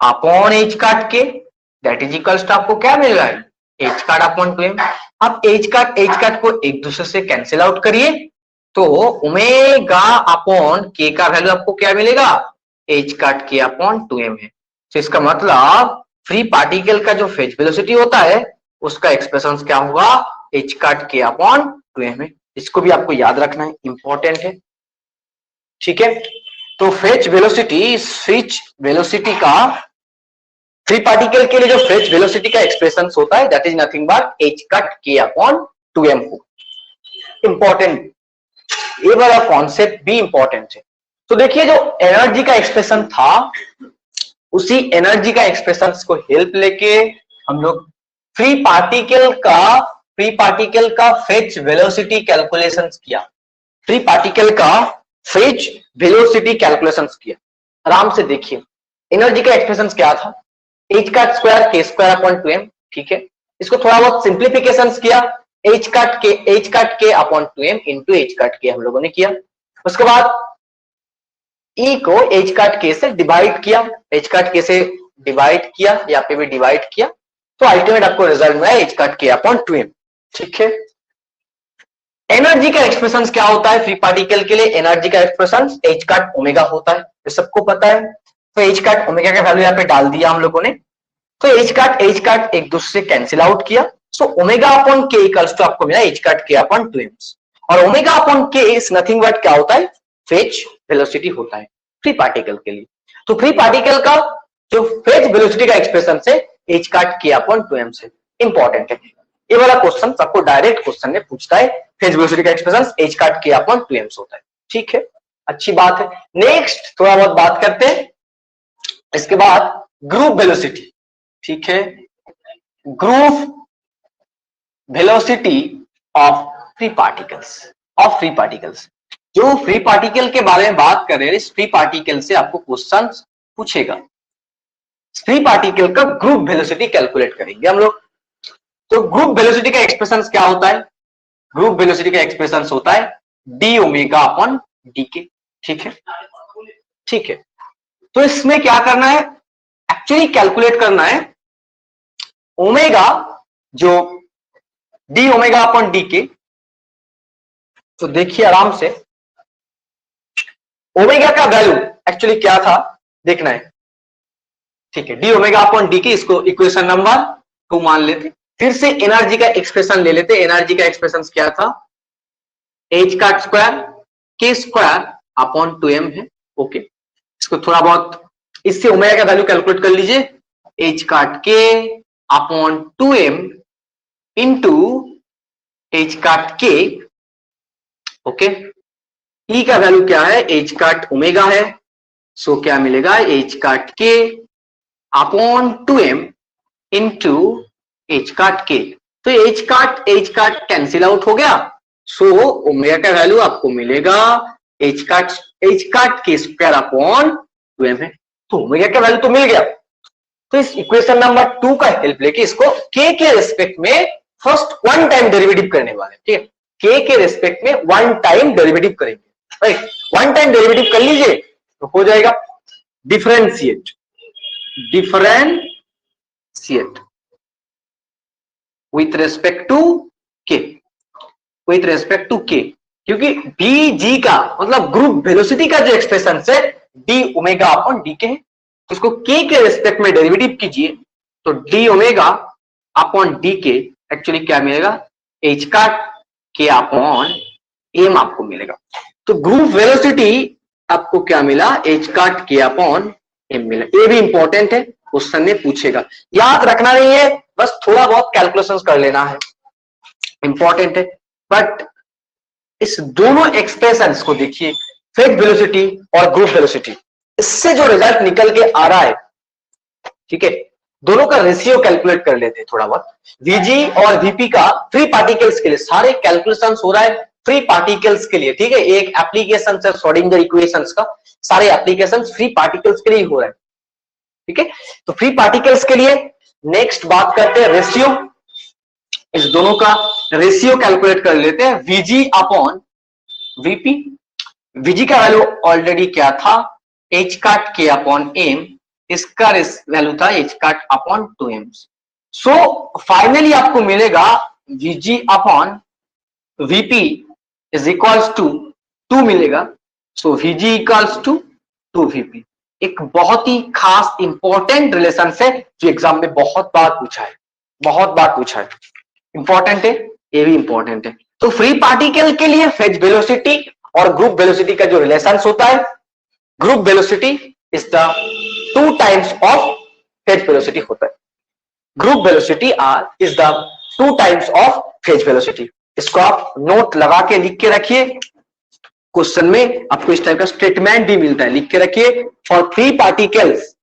अपॉन एच काट के, दैट इज इक्वल टू आपको क्या मिल रहा है, एच काट अपॉन 2m। आप एच काट को एक दूसरे से कैंसिल आउट करिए, तो ओमेगा अपॉन के का वैल्यू आपको क्या मिलेगा, एच काट के अपॉन 2m है। तो इसका मतलब फ्री पार्टिकल का जो फेज वेलोसिटी होता है, उसका एक्सप्रेशन क्या होगा, एच काट के अपॉन 2m है। इसको भी आपको याद रखना है, इंपॉर्टेंट है, ठीक है। तो फेज वेलोसिटी का फ्री पार्टिकल के लिए जो फेज वेलोसिटी का एक्सप्रेशन होता है, that is nothing but H cut के अपॉन 2m हो। इंपॉर्टेंट, ये वाला कॉन्सेप्ट भी इंपॉर्टेंट है। तो देखिए जो एनर्जी का एक्सप्रेशन था, उसी एनर्जी का एक्सप्रेशन को हेल्प लेके हम लोग फ्री पार्टिकल का फेज वेलोसिटी कैलकुलेशन किया, फ्री पार्टिकल का फेज वेलोसिटी कैलकुलेशन किया। आराम से देखिए, एनर्जी का एक्सप्रेशन क्या था, एच का square k square upon 2m, ठीक है। इसको थोड़ा बहुत सिंप्लीफिकेशन किया, एच कट के upon 2m into H cut के हम लोगों ने किया। उसके बाद ई को एच कट के से डिवाइड किया, एच कट के से डिवाइड किया, यहाँ पे भी डिवाइड किया, तो अल्टीमेट आपको रिजल्ट में एच कट के अपॉन 2m। ठीक है। एनर्जी का एक्सप्रेशन क्या होता है फ्री पार्टिकल के लिए? एनर्जी का एक्सप्रेशन h काट ओमेगा होता है, ये सबको पता है। तो h काट ओमेगा का वैल्यू यहाँ पे डाल दिया हम लोगों ने। तो h काट एक दूसरे कैंसिल आउट किया। सो ओमेगा अपॉन के इक्वल्स टू आपको मिला h काट k अपॉन 2m। और ओमेगा अपॉन के इज नथिंग बट क्या होता है? फेज वेलोसिटी होता है फ्री पार्टिकल के लिए। तो फ्री पार्टिकल का जो फेज वेलोसिटी का एक्सप्रेशन से h काट k अपॉन 2m से इंपॉर्टेंट है। ये वाला क्वेश्चन आपको डायरेक्ट क्वेश्चन में पूछता है, फेज वेलोसिटी का एक्सप्रेशन h काट k अपॉन 2m होता है। ठीक है, अच्छी बात है। नेक्स्ट थोड़ा बहुत बात करते हैं इसके बाद ग्रुप वेलोसिटी। ठीक है, group velocity of free particles. जो फ्री पार्टिकल के बारे में बात कर रहे हैं, इस फ्री पार्टिकल से आपको क्वेश्चन पूछेगा। फ्री पार्टिकल का ग्रुप वेलोसिटी कैलकुलेट करेंगे हम लोग। तो ग्रुप वेलोसिटी का एक्सप्रेशन क्या होता है? ग्रुप वेलोसिटी का एक्सप्रेशन होता है डी ओमेगा अपॉन डी के। ठीक है, ठीक है। तो इसमें क्या करना है? एक्चुअली कैलकुलेट करना है ओमेगा, जो डी ओमेगा अपॉन डी के। तो देखिए आराम से, ओमेगा का वैल्यू एक्चुअली क्या था देखना है। ठीक है, डी ओमेगा अपॉन डी के, इसको इक्वेशन नंबर 2 मान लेते। फिर से एनर्जी का एक्सप्रेशन ले लेते। एनर्जी का एक्सप्रेशन क्या था? h का square k square upon 2m है। ओके, इसको थोड़ा बहुत इससे ओमेगा का वैल्यू कैलकुलेट कर लीजिए। h काट k upon 2m into h काट k। ओके, e का वैल्यू क्या है? h काट ओमेगा है। सो क्या मिलेगा? h काट k upon 2m into h काट k। तो h काट कैंसिल आउट हो गया। सो ओमेगा का वैल्यू आपको मिलेगा h काट k स्क्वायर अपॉन 2m है। तो ओमेगा का वैल्यू तो मिल गया। तो इस इक्वेशन नंबर 2 का हेल्प लेके इसको k के रेस्पेक्ट में फर्स्ट 1 टाइम डेरिवेटिव करने वाले। ठीक है, k के रेस्पेक्ट में 1 टाइम डेरिवेटिव करेंगे। राइट, 1 टाइम डेरिवेटिव कर लीजिए तो हो जाएगा differentiate with respect to k, क्योंकि bg का मतलब ग्रुप वेलोसिटी का जो एक्सप्रेशन है डी ओमेगा अपॉन डी के है। उसको k के रेस्पेक्ट में डेरिवेटिव कीजिए तो डी ओमेगा अपॉन डी के एक्चुअली क्या मिलेगा? h काट k अपॉन m आपको मिलेगा। तो ग्रुप वेलोसिटी आपको क्या मिला? h काट k अपॉन m मिला। ये भी इंपॉर्टेंट है, क्वेश्चन में पूछेगा। याद रखना नहीं है, बस थोड़ा बहुत कैलकुलेशंस कर लेना है, इंपॉर्टेंट है। बट इस दोनों एक्सप्रेशंस को देखिए, फेज वेलोसिटी और ग्रुप वेलोसिटी, इससे जो रिजल्ट निकल के आ रहा है, ठीक है, दोनों का रेशियो कैलकुलेट कर लेते हैं थोड़ा बहुत। वीजी और वीपी का फ्री पार्टिकल्स के लिए सारे कैलकुलेशंस हो रहा है फ्री पार्टिकल्स के लिए। ठीक है, एक एप्लीकेशन है श्रोडिंगर इक्वेशंस का, सारे एप्लीकेशन फ्री पार्टिकल्स के लिए हो रहा है। ठीक है, तो फ्री पार्टिकल्स के लिए नेक्स्ट बात करते हैं रेशियो। इस दोनों का रेशियो कैलकुलेट कर लेते हैं, वीजी अपॉन वीपी। वीजी का वैल्यू ऑलरेडी क्या था? h काट k अपॉन m, इसका वैल्यू था h काट अपॉन 2m। सो फाइनली आपको मिलेगा VG upon VP is equals to 2 मिलेगा। So VG equals to 2vp। एक बहुत ही खास इंपॉर्टेंट रिलेशन है जो एग्जाम में बहुत बार पूछा है, इंपॉर्टेंट है, ये भी इंपॉर्टेंट है। तो फ्री पार्टिकल के लिए फेज वेलोसिटी और ग्रुप वेलोसिटी का जो रिलेशन होता है, group velocity is the 2 times of phase velocity होता है। Group velocity is the 2 times of phase velocity. इसको आप नोट लगा के लिख के रखिए, क्वेश्चन में आपको इस टाइप का स्टेटमेंट भी मिलता है, लिख के रखिए। For free particles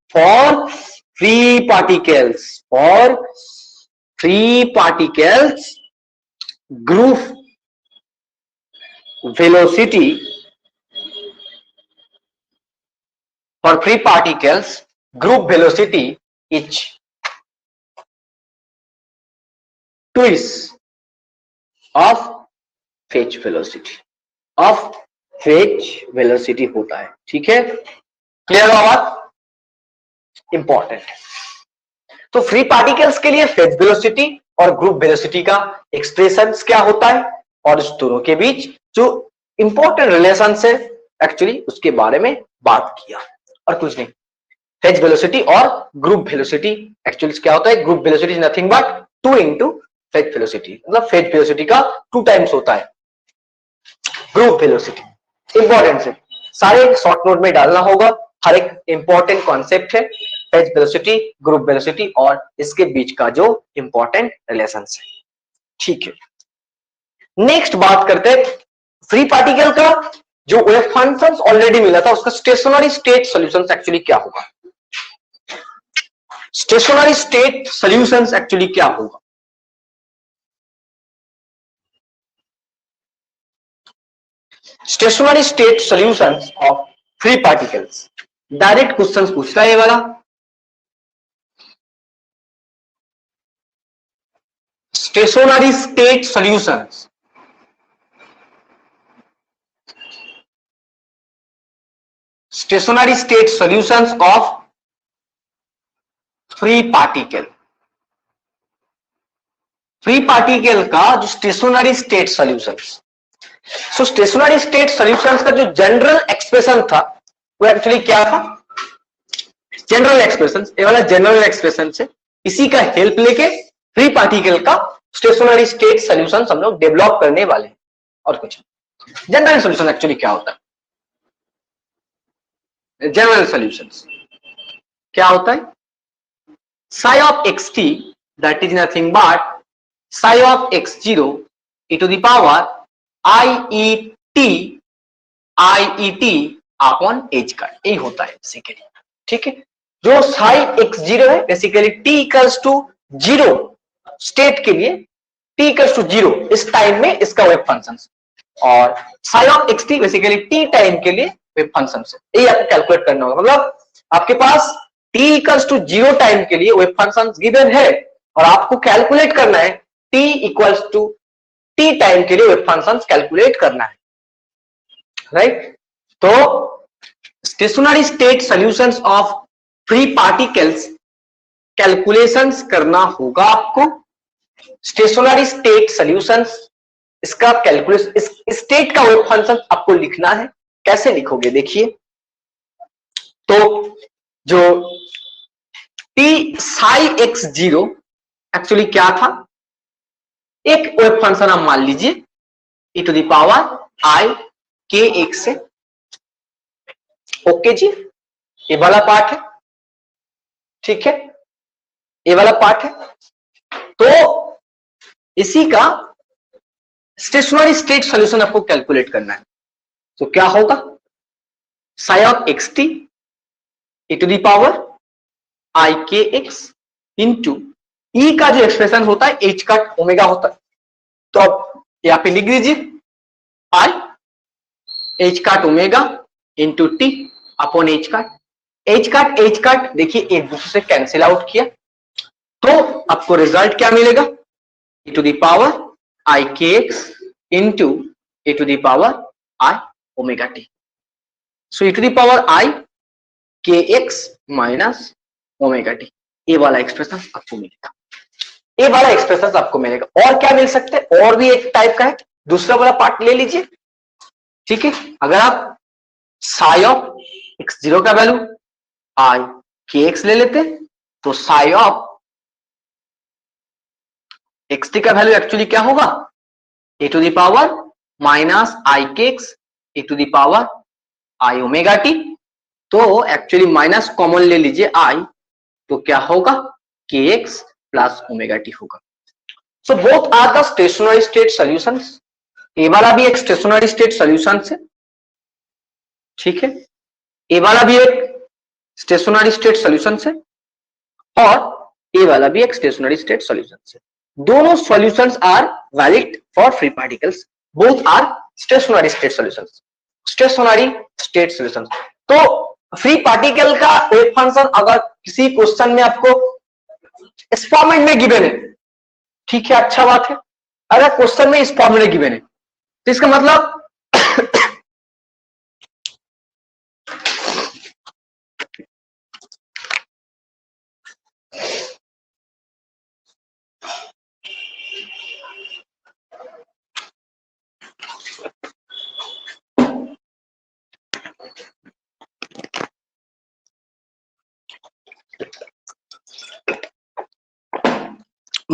group velocity, for free particles group velocity is twice of phase velocity होता है। ठीक है, क्लियर हुआ बात? इंपॉर्टेंट है। तो फ्री पार्टिकल्स के लिए फेज वेलोसिटी और ग्रुप वेलोसिटी का एक्सप्रेशन क्या होता है, और इस दोनों के बीच जो इंपॉर्टेंट रिलेशन है एक्चुअली उसके बारे में बात किया, और कुछ नहीं। फेज वेलोसिटी और ग्रुप वेलोसिटी एक्चुअली क्या होता है, group velocity is nothing but 2 into phase velocity, मतलब फेज वेलोसिटी का 2 टाइम्स होता है ग्रुप वेलोसिटी। इंपॉर्टेंट है, सारे शॉर्ट नोट में डालना होगा, हर एक इंपॉर्टेंट कॉन्सेप्ट है, फेज वेलोसिटी, ग्रुप वेलोसिटी और इसके बीच का जो इंपॉर्टेंट रिलेशन है। ठीक है, नेक्स्ट बात करते हैं फ्री पार्टिकल का। जो वेव फंक्शंस ऑलरेडी मिला था उसका स्टेशनरी स्टेट सॉल्यूशंस एक्चुअली क्या होगा, स्टेशनरी स्टेट सॉल्यूशंस एक्चुअली क्या होगा। Stationery state solutions of free particles, direct questions पूछता है ये वाला। Stationery state solutions, stationary state solutions of free particle, free particle का जो स्टेशनरी स्टेट सॉल्यूशंस। सो स्टेशनरी स्टेट सॉल्यूशंस का जो जनरल एक्सप्रेशन था वो एक्चुअली क्या था, जनरल एक्सप्रेशन, ये वाला जनरल एक्सप्रेशन से इसी का हेल्प लेके फ्री पार्टिकल का स्टेशनरी स्टेट सॉल्यूशन हम लोग डेवलप करने वाले हैं, और कुछ। जनरल सॉल्यूशन एक्चुअली क्या होता है, जनरल सॉल्यूशंस क्या होता है, psi of xt that is nothing but psi of x0 e to the power iet upon h का, यही होता है बेसिकली। ठीक है, जो psi x0 है basically t equals to 0 state के लिए, t इक्वल्स टू 0 इस टाइम में इसका वेव फंक्शन, और psi of xt basically t time के लिए वेव फंक्शन है, यही आपको कैलकुलेट करना होगा। मतलब आपके पास t इक्वल्स टू 0 टाइम के लिए वेव फंक्शन गिवन है और आपको कैलकुलेट करना है t equals to t time के लिए वेव फंक्शन कैलकुलेट करना है, राइट। तो stationary state solutions of free particles calculations करना होगा आपको। स्टेशनरी स्टेट सॉल्यूशंस, इसका कैलकुलेशन, इस स्टेट का वेव फंक्शन आपको लिखना है। कैसे लिखोगे देखिए, तो जो t psi x0 एक्चुअली क्या था, एक वेव फंक्शन आप मान लीजिए e to the power i k x से। ओके जी, ये वाला पार्ट है, ठीक है, ये वाला पार्ट है। तो इसी का स्टेशनरी स्टेट सॉल्यूशन आपको कैलकुलेट करना है। तो क्या होगा, psi of xt e to the power i k x into e का जो एक्सप्रेशन होता है h का ओमेगा होता है, तो आप यहां पे लिख दीजिए i h काट omega into T upon h काट देखिए एक दूसरे से कैंसिल आउट किया, तो आपको रिजल्ट क्या मिलेगा, e to the power i k x into e to the power i omega t. So e to the power i k x minus omega t, ये वाला एक्सप्रेशन आपको मिलेगा, ये वाला एक्सप्रेशन आपको मिलेगा। और क्या मिल सकते हैं, और भी एक टाइप का है, दूसरा वाला पार्ट ले लीजिए। ठीक है, अगर आप psi ऑफ x0 का वैल्यू i kx ले लेते तो psi ऑफ xt का वैल्यू एक्चुअली क्या होगा, e to the power minus i kx e to the power i omega t. तो एक्चुअली माइनस कॉमन ले लीजिए i, तो क्या होगा kx प्लस ओमेगा टी होगा। So both are the stationary state solutions, ये वाला भी एक स्टेशनरी स्टेट सॉल्यूशन है, ठीक है, ये वाला भी एक स्टेशनरी स्टेट सॉल्यूशन है, और ये वाला भी एक स्टेशनरी स्टेट सॉल्यूशन है। दोनों solutions are valid for free particles, both are stationary state solutions, stationary state solutions. तो फ्री पार्टिकल का वेव फंक्शन अगर किसी क्वेश्चन में आपको इस फॉर्मेट में गिवन है, ठीक है, अच्छा बात है। अगर क्वेश्चन में इस फॉर्मेट में गिवन है तो इसका मतलब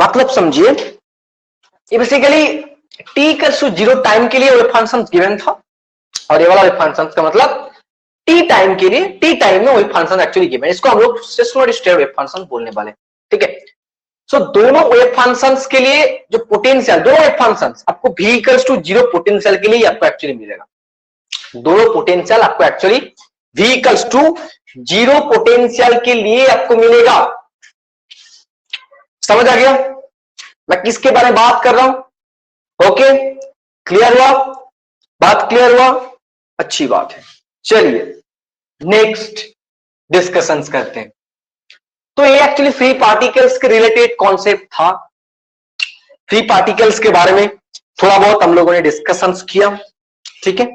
मतलब समझिए, ये basically t equals to 0 time के लिए वेव फंक्शन गिवन था, और ये वाला वेव फंक्शन का मतलब t टाइम के लिए, t टाइम में वेव फंक्शन एक्चुअली गिवन, इसको हम लोग सिस्टमैटिक स्टेट वेव फंक्शन बोलने वाले, ठीक है। सो दोनों वेव फंक्शंस के लिए जो पोटेंशियल, दोनों वेव फंक्शंस आपको v इक्वल्स टू 0 पोटेंशियल के लिए आपको एक्चुअली मिलेगा, दोनों पोटेंशियल आपको actually v equals to 0 potential के लिए आपको मिलेगा। समझ आ गया मैं किसके बारे में बात कर रहा हूं? ओके, क्लियर हुआ? बात क्लियर हुआ? अच्छी बात है। चलिए नेक्स्ट डिस्कशंस करते हैं। तो ये एक्चुअली फ्री पार्टिकल्स के रिलेटेड कॉन्सेप्ट था। फ्री पार्टिकल्स के बारे में थोड़ा बहुत हम लोगों ने डिस्कशंस किया, ठीक है।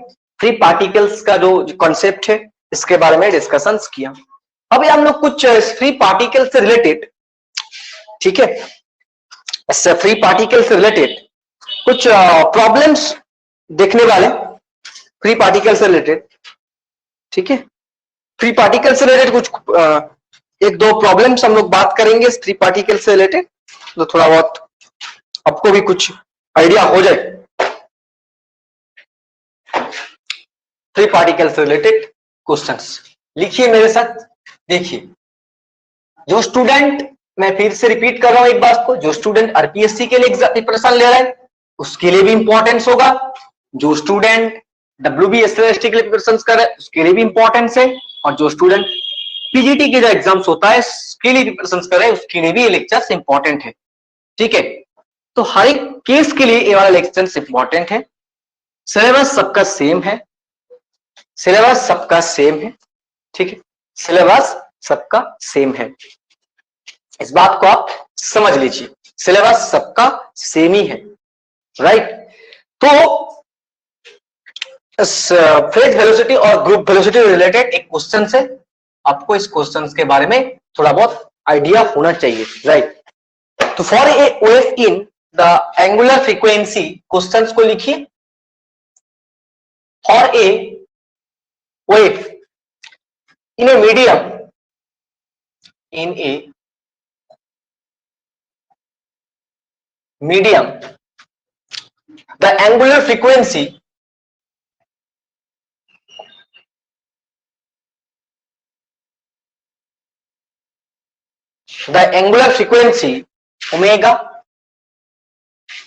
फ्री पार्टिकल्स का जो कॉन्सेप्ट है इसके बारे में डिस्कशंस किया। अभी हम लोग कुछ फ्री पार्टिकल से रिलेटेड, ठीक है, फ्री पार्टिकल से रिलेटेड कुछ प्रॉब्लम्स देखने वाले, फ्री पार्टिकल से रिलेटेड, ठीक है। फ्री पार्टिकल से रिलेटेड कुछ एक दो प्रॉब्लम्स हम लोग बात करेंगे फ्री पार्टिकल से रिलेटेड, तो थोड़ा बहुत आपको भी कुछ आइडिया हो जाए फ्री पार्टिकल से रिलेटेड क्वेश्चंस। लिखिए मेरे साथ, देखिए जो स्टूडेंट, मैं फिर से रिपीट कर रहा हूं एक बात को, जो स्टूडेंट आरपीएससी के लिए प्रिपरेशन ले रहा है उसके लिए भी इंपॉर्टेंस होगा, जो स्टूडेंट डब्ल्यूबीएसएसटी के लिए प्रिपरेशन कर रहा है उसके लिए भी इंपॉर्टेंस है, और जो स्टूडेंट पीजीटी के जो एग्जाम्स होता है उसके लिए प्रिपरेशन कर रहे हैं उसके लिए भी ये लेक्चर्स इंपॉर्टेंट है, ठीक है। तो हर एक केस के लिए ये वाला लेक्चर्स इंपॉर्टेंट है। सिलेबस सबका सेम है, सिलेबस सबका सेम है, ठीक है, सिलेबस सबका सेम है, इस बात को आप समझ लीजिए, सिलेबस सबका सेम ही है, राइट। तो फेज वेलोसिटी और ग्रुप वेलोसिटी रिलेटेड एक क्वेश्चन है, आपको इस क्वेश्चन के बारे में थोड़ा बहुत आइडिया होना चाहिए, राइट। तो for a wave in the angular frequency, question को लिखिए, for a wave in a medium, in A medium, the angular frequency omega,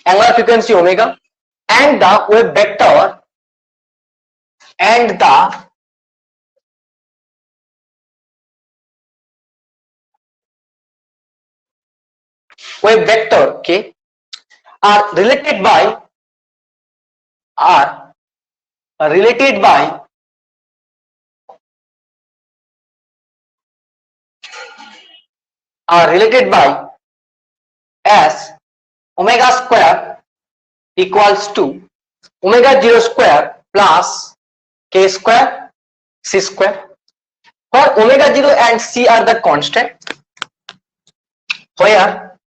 angular frequency omega, and the wave vector and the wave vector, okay, are related by as omega square equals to omega 0 square plus k square c square, where omega 0 and c are the constant, where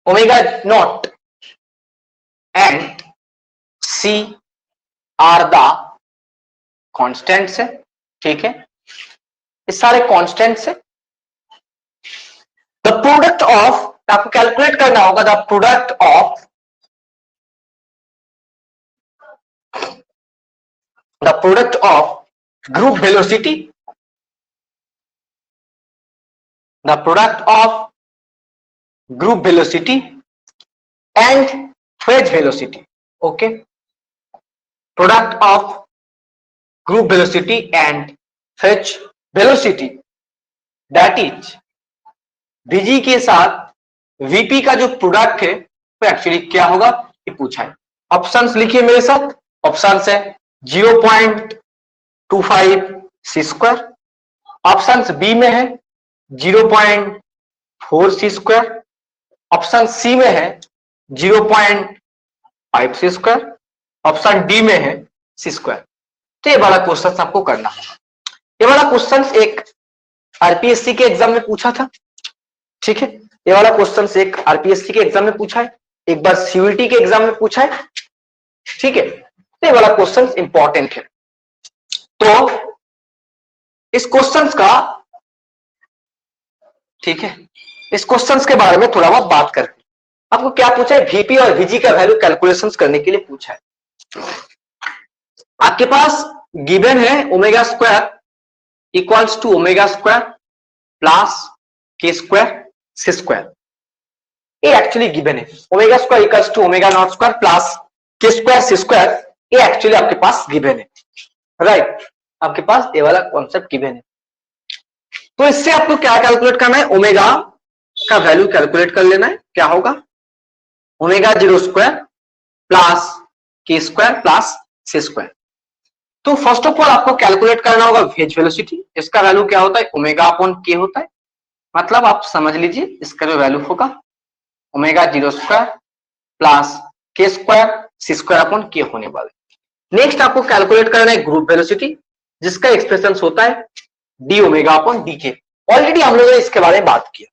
omega naught and c are the constants है, ठीक है, ये सारे constants है। The product of, आपको calculate करना होगा the product of group velocity, the product of group velocity and phase velocity, okay, product of group velocity and phase velocity, that is v g के साथ वीपी का जो प्रोडक्ट है वो एक्चुअली क्या होगा ये पूछा है। ऑप्शंस लिखिए मेरे साथ, ऑप्शंस है 0.25 सी स्क्वायर, ऑप्शन बी में है 0.4 सी स्क्वायर, ऑप्शन सी में है 0.5 सी स्क्वायर, ऑप्शन डी में है सी स्क्वायर। तो ये वाला क्वेश्चन आपको करना होगा। ये वाला क्वेश्चन एक आरपीएससी के एग्जाम में पूछा था, ठीक है, ये वाला क्वेश्चन एक आरपीएससी के एग्जाम में पूछा है, एक बार सीयूईटी के एग्जाम में पूछा है, ठीक है, तो ये वाला क्वेश्चन इंपॉर्टेंट है। तो इस क्वेश्चन का, ठीक है, इस क्वेश्चंस के बारे में थोड़ा बहुत बात करते हैं। आपको क्या पूछा है, वीपी और वीजी का वैल्यू कैलकुलेशंस करने के लिए पूछा है। आपके पास गिवन है omega square equals to omega square plus k square c square. ये एक्चुअली गिवन है, omega square equals to omega naught square plus k square c square. ये एक्चुअली आपके पास गिवन है, राइट। आपके पास ये वाला कॉन्सेप्ट गिवन है। तो इससे आपको क्या कैलकुलेट करना है, ओमेगा का वैल्यू कैलकुलेट कर लेना है। क्या होगा, omega zero square plus k square plus सी स्क्वायर। तो फर्स्ट ऑफ ऑल आपको कैलकुलेट करना होगा वेज वेलोसिटी। इसका वैल्यू क्या होता है, ओमेगा अपॉन के होता है। मतलब आप समझ लीजिए इसका जो वैल्यू होगा omega zero square plus k square c square upon के होने वाले। नेक्स्ट आपको कैलकुलेट करना है ग्रुप वेलोसिटी, जिसका एक्सप्रेशन होता है डी ओमेगा अपॉन डी के। ऑलरेडी हम लोगों ने इसके बारे में बात किया।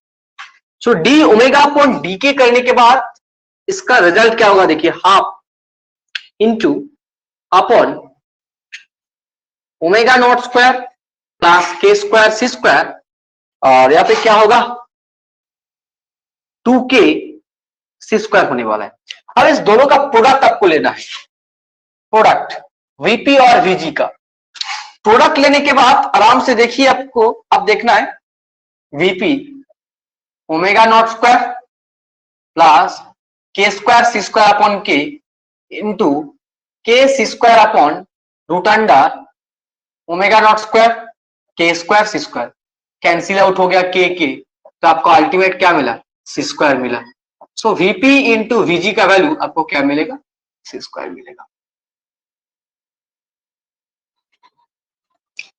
सो डी ओमेगा अपॉन डी के करने के बाद इसका रिजल्ट क्या होगा, देखिए half into upon omega naught square plus k square c square, और यहाँ पे क्या होगा 2k सी स्क्वायर होने वाला है। अब इस दोनों का प्रोडक्ट आपको लेना है, प्रोडक्ट वीपी और वीजी का। प्रोडक्ट लेने के बाद आराम से देखिए, आपको अब देखना है vp omega naught square plus k square c square upon k into k c square upon root under omega naught square k square c square. Cancel out हो गया के, तो आपको अल्टीमेट क्या मिला, सी स्क्वायर मिला। सो वीपी इंटू वीजी का value आपको क्या मिलेगा, सी स्क्वायर मिलेगा।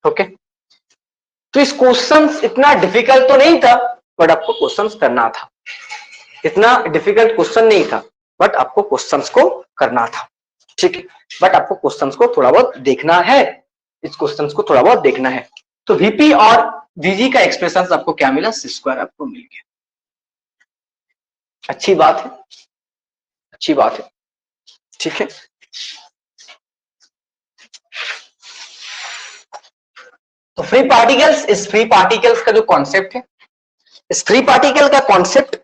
ओके, तो इस क्वेश्चन इतना डिफिकल्ट तो नहीं था, बट आपको क्वेश्चन करना था। इतना डिफिकल्ट क्वेश्चन नहीं था, बट आपको क्वेश्चंस को करना था, ठीक है। बट आपको क्वेश्चंस को थोड़ा बहुत देखना है, इस क्वेश्चंस को थोड़ा बहुत देखना है। तो वीपी और वीजी का एक्सप्रेशन आपको क्या मिला, सी स्क्वायर आपको मिल गया। अच्छी बात है, अच्छी बात है, ठीक है। तो फ्री पार्टिकल्स, इस फ्री पार्टिकल्स का जो कॉन्सेप्ट है, इस फ्री पार्टिकल का कॉन्सेप्ट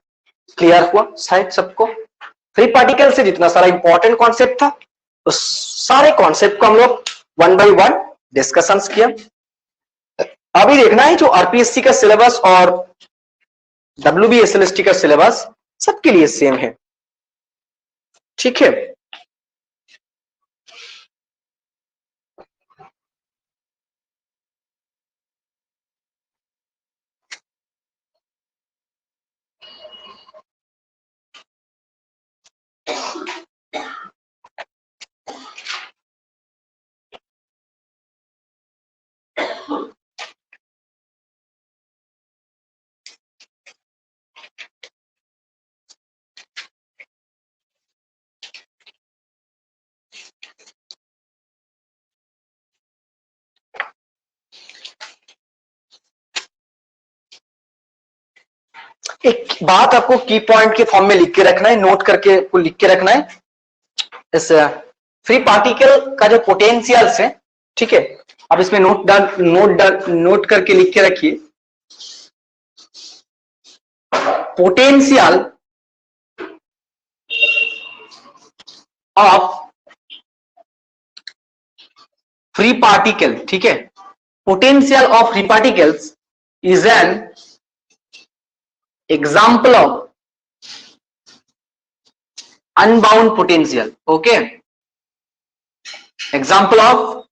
क्लियर हुआ शायद सबको। फ्री पार्टिकल से जितना सारा इंपॉर्टेंट कॉन्सेप्ट था, उस सारे कॉन्सेप्ट को हम लोग वन बाय वन डिस्कशंस किया। अभी देखना है जो आरपीएससी का सिलेबस और डब्ल्यूबीएसएलएसटी का सिलेबस सबके लिए सेम है, ठीक है। एक बात आपको की पॉइंट के फॉर्म में लिख के रखना है, नोट करके लिख के रखना है। इस फ्री पार्टिकल का जो पोटेंशियल्स है, ठीक है, अब इसमें नोट करके लिख के रखिए। पोटेंशियल ऑफ फ्री पार्टिकल, ठीक है, potential of free particles is an example of unbound potential. Okay, example of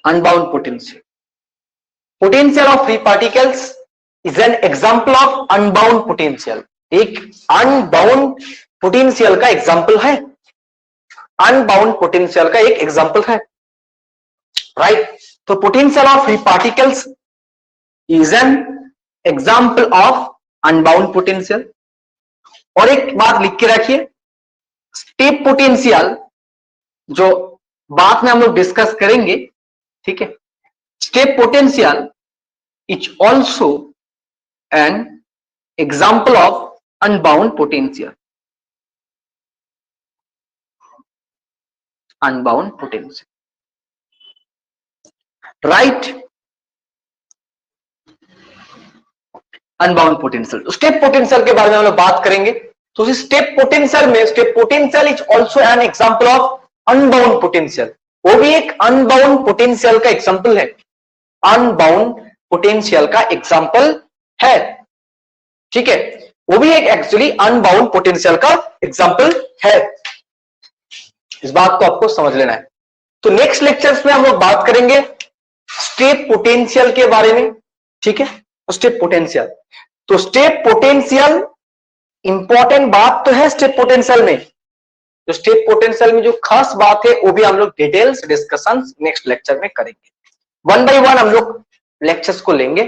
unbound potential. Potential of free particles is an example of unbound potential. एक unbound potential का example है, unbound potential का एक example है, right? तो potential of free particles is an example of unbound potential. और एक बात लिख के रखिए, स्टेप पोटेंशियल जो बाद में हम लोग डिस्कस करेंगे, ठीक है, step potential is also an example of unbound potential. Unbound potential, right. Unbound potential. Step potential के बारे में हम लोग बात करेंगे। तो स्टेप पोटेंशियल में step potential is also an example of unbound potential. वो भी एक अनबाउंड पोटेंशियल का एग्जाम्पल है, अनबाउंड पोटेंशियल का एग्जाम्पल है, ठीक है, वो भी एक एक्चुअली अनबाउंड पोटेंशियल का एग्जाम्पल है। इस बात को आपको समझ लेना है। तो नेक्स्ट लेक्चर्स में हम लोग बात करेंगे स्टेप पोटेंशियल के बारे में, ठीक है। स्टेप पोटेंशियल, तो स्टेप पोटेंशियल इंपॉर्टेंट बात तो है स्टेप पोटेंशियल में। तो स्टेप पोटेंशियल में जो खास बात है वो भी हम लोग डिटेल्स डिस्कशन नेक्स्ट लेक्चर में करेंगे। वन बाय वन हम लोग लेक्चर्स को लेंगे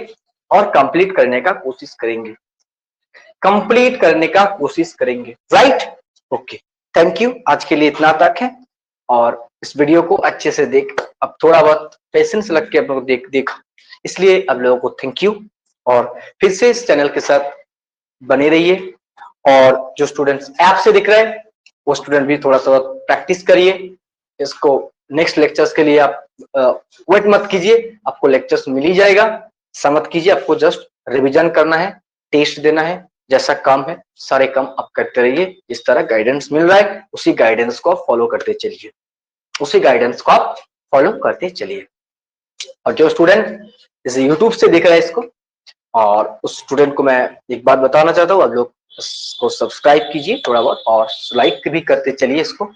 और कंप्लीट करने का कोशिश करेंगे, कंप्लीट करने का कोशिश करेंगे, राइट। Okay, thank you. आज के लिए इतना तक है और इस वीडियो को अच्छे से देख, अब थोड़ा बहुत पेशेंस लग के आप लोग देखा, इसलिए आप लोगों को थैंक यू। और फिर से इस चैनल के साथ बने रहिए और जो स्टूडेंट्स ऐप से दिख रहे हैं वो स्टूडेंट भी थोड़ा सा प्रैक्टिस करिए इसको। नेक्स्ट लेक्चर्स के लिए आप वेट मत कीजिए, आपको लेक्चर्स मिल ही जाएगा। ऐसा मत कीजिए, आपको जस्ट रिवीजन करना है, टेस्ट देना है, जैसा काम है सारे काम आप करते रहिए। जिस तरह गाइडेंस मिल रहा है उसी गाइडेंस को आप फॉलो करते चलिए, उसी गाइडेंस को आप फॉलो करते चलिए। और जो स्टूडेंट जैसे यूट्यूब से देख रहा है इसको, और उस स्टूडेंट को मैं एक बात बताना चाहता हूँ, आप लोग इसको सब्सक्राइब कीजिए थोड़ा बहुत और लाइक भी करते चलिए इसको,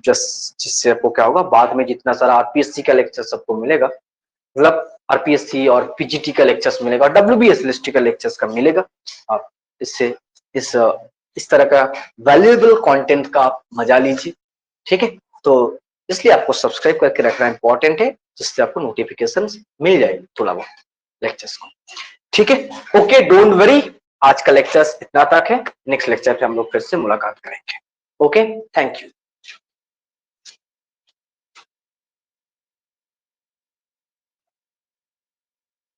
जिससे आपको क्या होगा, बाद में जितना सारा आरपीएससी का लेक्चर सबको मिलेगा, मतलब आरपीएससी और पीजीटी का लेक्चर्स मिलेगा, डब्ल्यूबीएस लिस्ट का लेक्चर्स का मिलेगा। आप इससे इस तरह का वैल्यूएबल कंटेंट का आप मजा लीजिए, ठीक है। तो इसलिए आपको सब्सक्राइब करके रखना इंपॉर्टेंट है, जिससे आपको नोटिफिकेशंस मिल जाएगी थोड़ा बहुत लेक्चर्स को, ठीक है। ओके, डोंट वरी, आज का लेक्चर्स इतना तक है। नेक्स्ट लेक्चर पे हम लोग फिर से मुलाकात करेंगे। Okay, thank you.